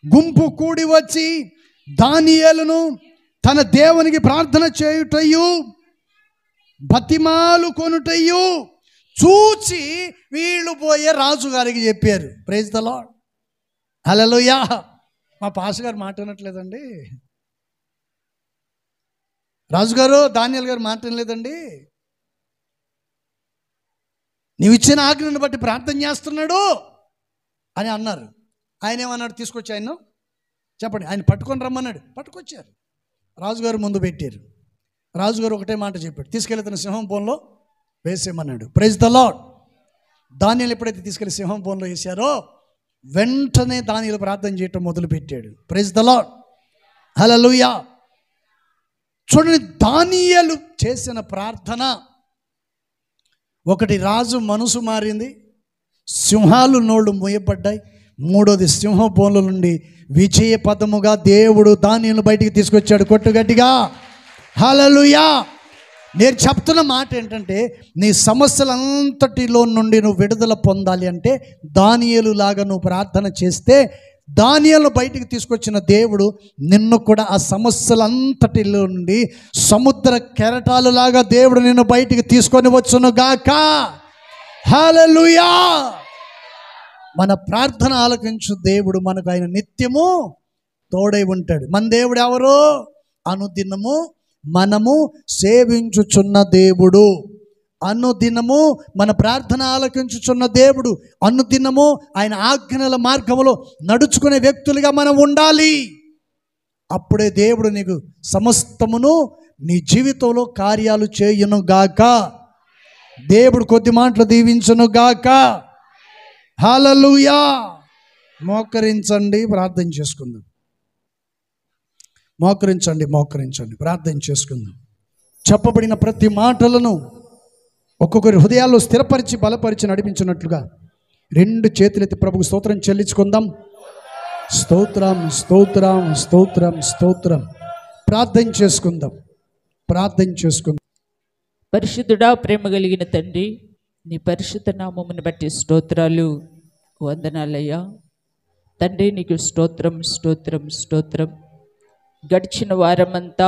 గుంపు కూడి వచ్చి దానియేలును తన దేవునికి ప్రార్థన చేయుటయు బతిమాలు కొనుటయు చూచి వీళ్ళు పోయే రాజుగారికి చెప్పారు. Praise the Lord. హల్లెలూయా. మా పాస్టర్ గారు మాట వినట్లేదండి, రాజుగారు దానియేలు గారు మాట వినలేదండి, నీవు ఇచ్చిన ఆజ్ఞను బట్టి ప్రార్థన చేస్తున్నాడు అని అన్నారు. ఆయన ఏమన్నాడు? తీసుకొచ్చి ఆయన చెప్పండి, ఆయన పట్టుకొని రమ్మన్నాడు. పట్టుకొచ్చారు, రాజుగారు ముందు పెట్టారు. రాజుగారు ఒకటే మాట చెప్పాడు, తీసుకెళ్ళి తన సింహం బోన్లో వేసేయమన్నాడు. Praise the Lord. దానియేలు ఎప్పుడైతే తీసుకెళ్ళి సింహం బోన్లో వేశారో వెంటనే దానియేలు ప్రార్థన చేయటం మొదలుపెట్టాడు. Praise the Lord. హల్లెలూయా. చూడండి, దానియేలు చేసిన ప్రార్థన ఒకటి, రాజు మనసు మారింది, సింహాలు నోళ్ళు మూయబడ్డాయి. మూడోది, సింహ బోన్ల నుండి విజయ పదముగా దేవుడు దానియేలును బయటికి తీసుకొచ్చాడు. కొట్టుగట్టిగా హల్లెలూయా. నేను చెప్తున్న మాట ఏంటంటే, నీ సమస్యలంతటిలో నుండి నువ్వు విడుదల పొందాలి అంటే దానియేలు లాగా నువ్వు ప్రార్థన చేస్తే దానియేలును బయటికి తీసుకొచ్చిన దేవుడు నిన్ను కూడా ఆ సమస్యలంతటిలో నుండి సముద్ర కెరటాలు లాగా దేవుడు నిన్ను బయటికి తీసుకొని వచ్చును గాక. హల్లెలూయా. మన ప్రార్థన ఆలకించు దేవుడు మనకు ఆయన నిత్యము తోడై ఉంటాడు. మన దేవుడు ఎవరు? అనుదినము మనము సేవించుచున్న దేవుడు, అనుదినము మన ప్రార్థన ఆలకించుచున్న దేవుడు, అనుదినము ఆయన ఆజ్ఞల మార్గములో నడుచుకునే వ్యక్తులుగా మనం ఉండాలి. అప్పుడే దేవుడు నీకు సమస్తమును నీ జీవితంలో కార్యాలు చేయును గాక. దేవుడు కొద్ది మాటలు దీవించును గాక. హల్లెలూయా. మోకరించండి, ప్రార్థన చేసుకుందాం. మోకరించండి, ప్రార్థన చేసుకుందాం. చెప్పబడిన ప్రతి మాటలను ఒక్కొక్కరి హృదయాల్లో స్థిరపరిచి బలపరిచి నడిపించినట్లుగా రెండు చేతులెత్తి ప్రభుకు స్తోత్రం చెల్లించుకుందాం. స్తోత్రం, స్తోత్రం, స్తోత్రం, స్తోత్రం. ప్రార్థన చేసుకుందాం. పరిశుద్ధుడా, ప్రేమ కలిగిన తండ్రి, నీ పరిశుద్ధ నామమును బట్టి స్తోత్రాలు, వందనాలయ్యా. తండ్రి నీకు స్తోత్రం, స్తోత్రం, స్తోత్రం. గడిచిన వారమంతా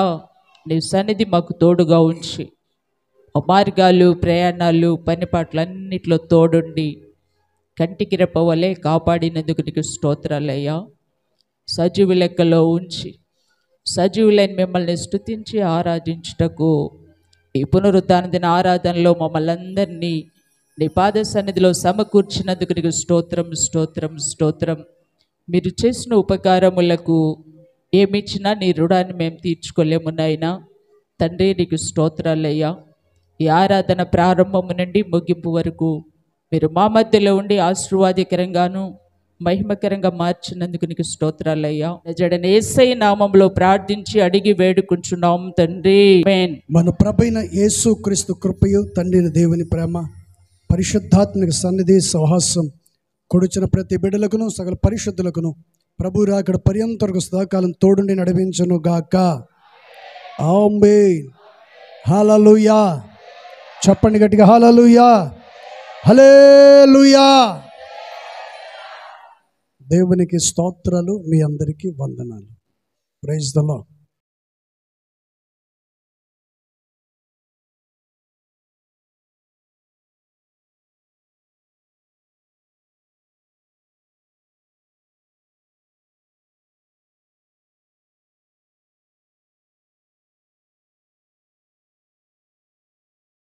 నీ సన్నిధి మాకు తోడుగా ఉంచి మార్గాలు, ప్రయాణాలు, పనిపాట్లన్నిట్లో తోడుండి కంటికి రెప్పవలే కాపాడినందుకు నీకు స్తోత్రాలయ్యా. సజీవు లెక్కలో ఉంచి సజీవులైన మిమ్మల్ని స్తుతించి ఆరాధించుటకు ఈ పునరుత్థాన దిన ఆరాధనలో మమ్మల్ని అందరినీ నీ పాద సన్నిధిలో సమకూర్చినందుకు నీకు స్తోత్రం, స్తోత్రం, స్తోత్రం. మీరు చేసిన ఉపకారములకు ఏమిచ్చినా నీ రుణాన్ని మేము తీర్చుకోలేము నాయనా. తండ్రి నీకు స్తోత్రాలయ్యా. ఈ ఆరాధన ప్రారంభము నుండి ముగింపు వరకు మీరు మా మధ్యలో ఉండి ఆశీర్వాదకరంగాను మహిమకరంగా మార్చినందుకు నీకు స్తోత్రాలయ్యా. నిజడని యేసయ్య నామములో ప్రార్థించి అడిగి వేడుకుంటున్నాం తండ్రి. ఆమేన్. మన ప్రభువైన యేసుక్రీస్తు కృపయు, తండ్రి దేవుని ప్రేమ, పరిశుద్ధాత్మక సన్నిధి సహవాసం కొడుచిన ప్రతి బిడ్డలకును సకల పరిశుద్ధులకును ప్రభు రాకడ పర్యంతరకు సదాకాలం తోడుండి నడిపించును గాక. ఆమేన్. హల్లెలూయా. చెప్పండి గట్టిగా, హల్లెలూయా, హల్లెలూయా. దేవునికి స్తోత్రాలు. మీ అందరికీ వందనాలు. Praise the lord.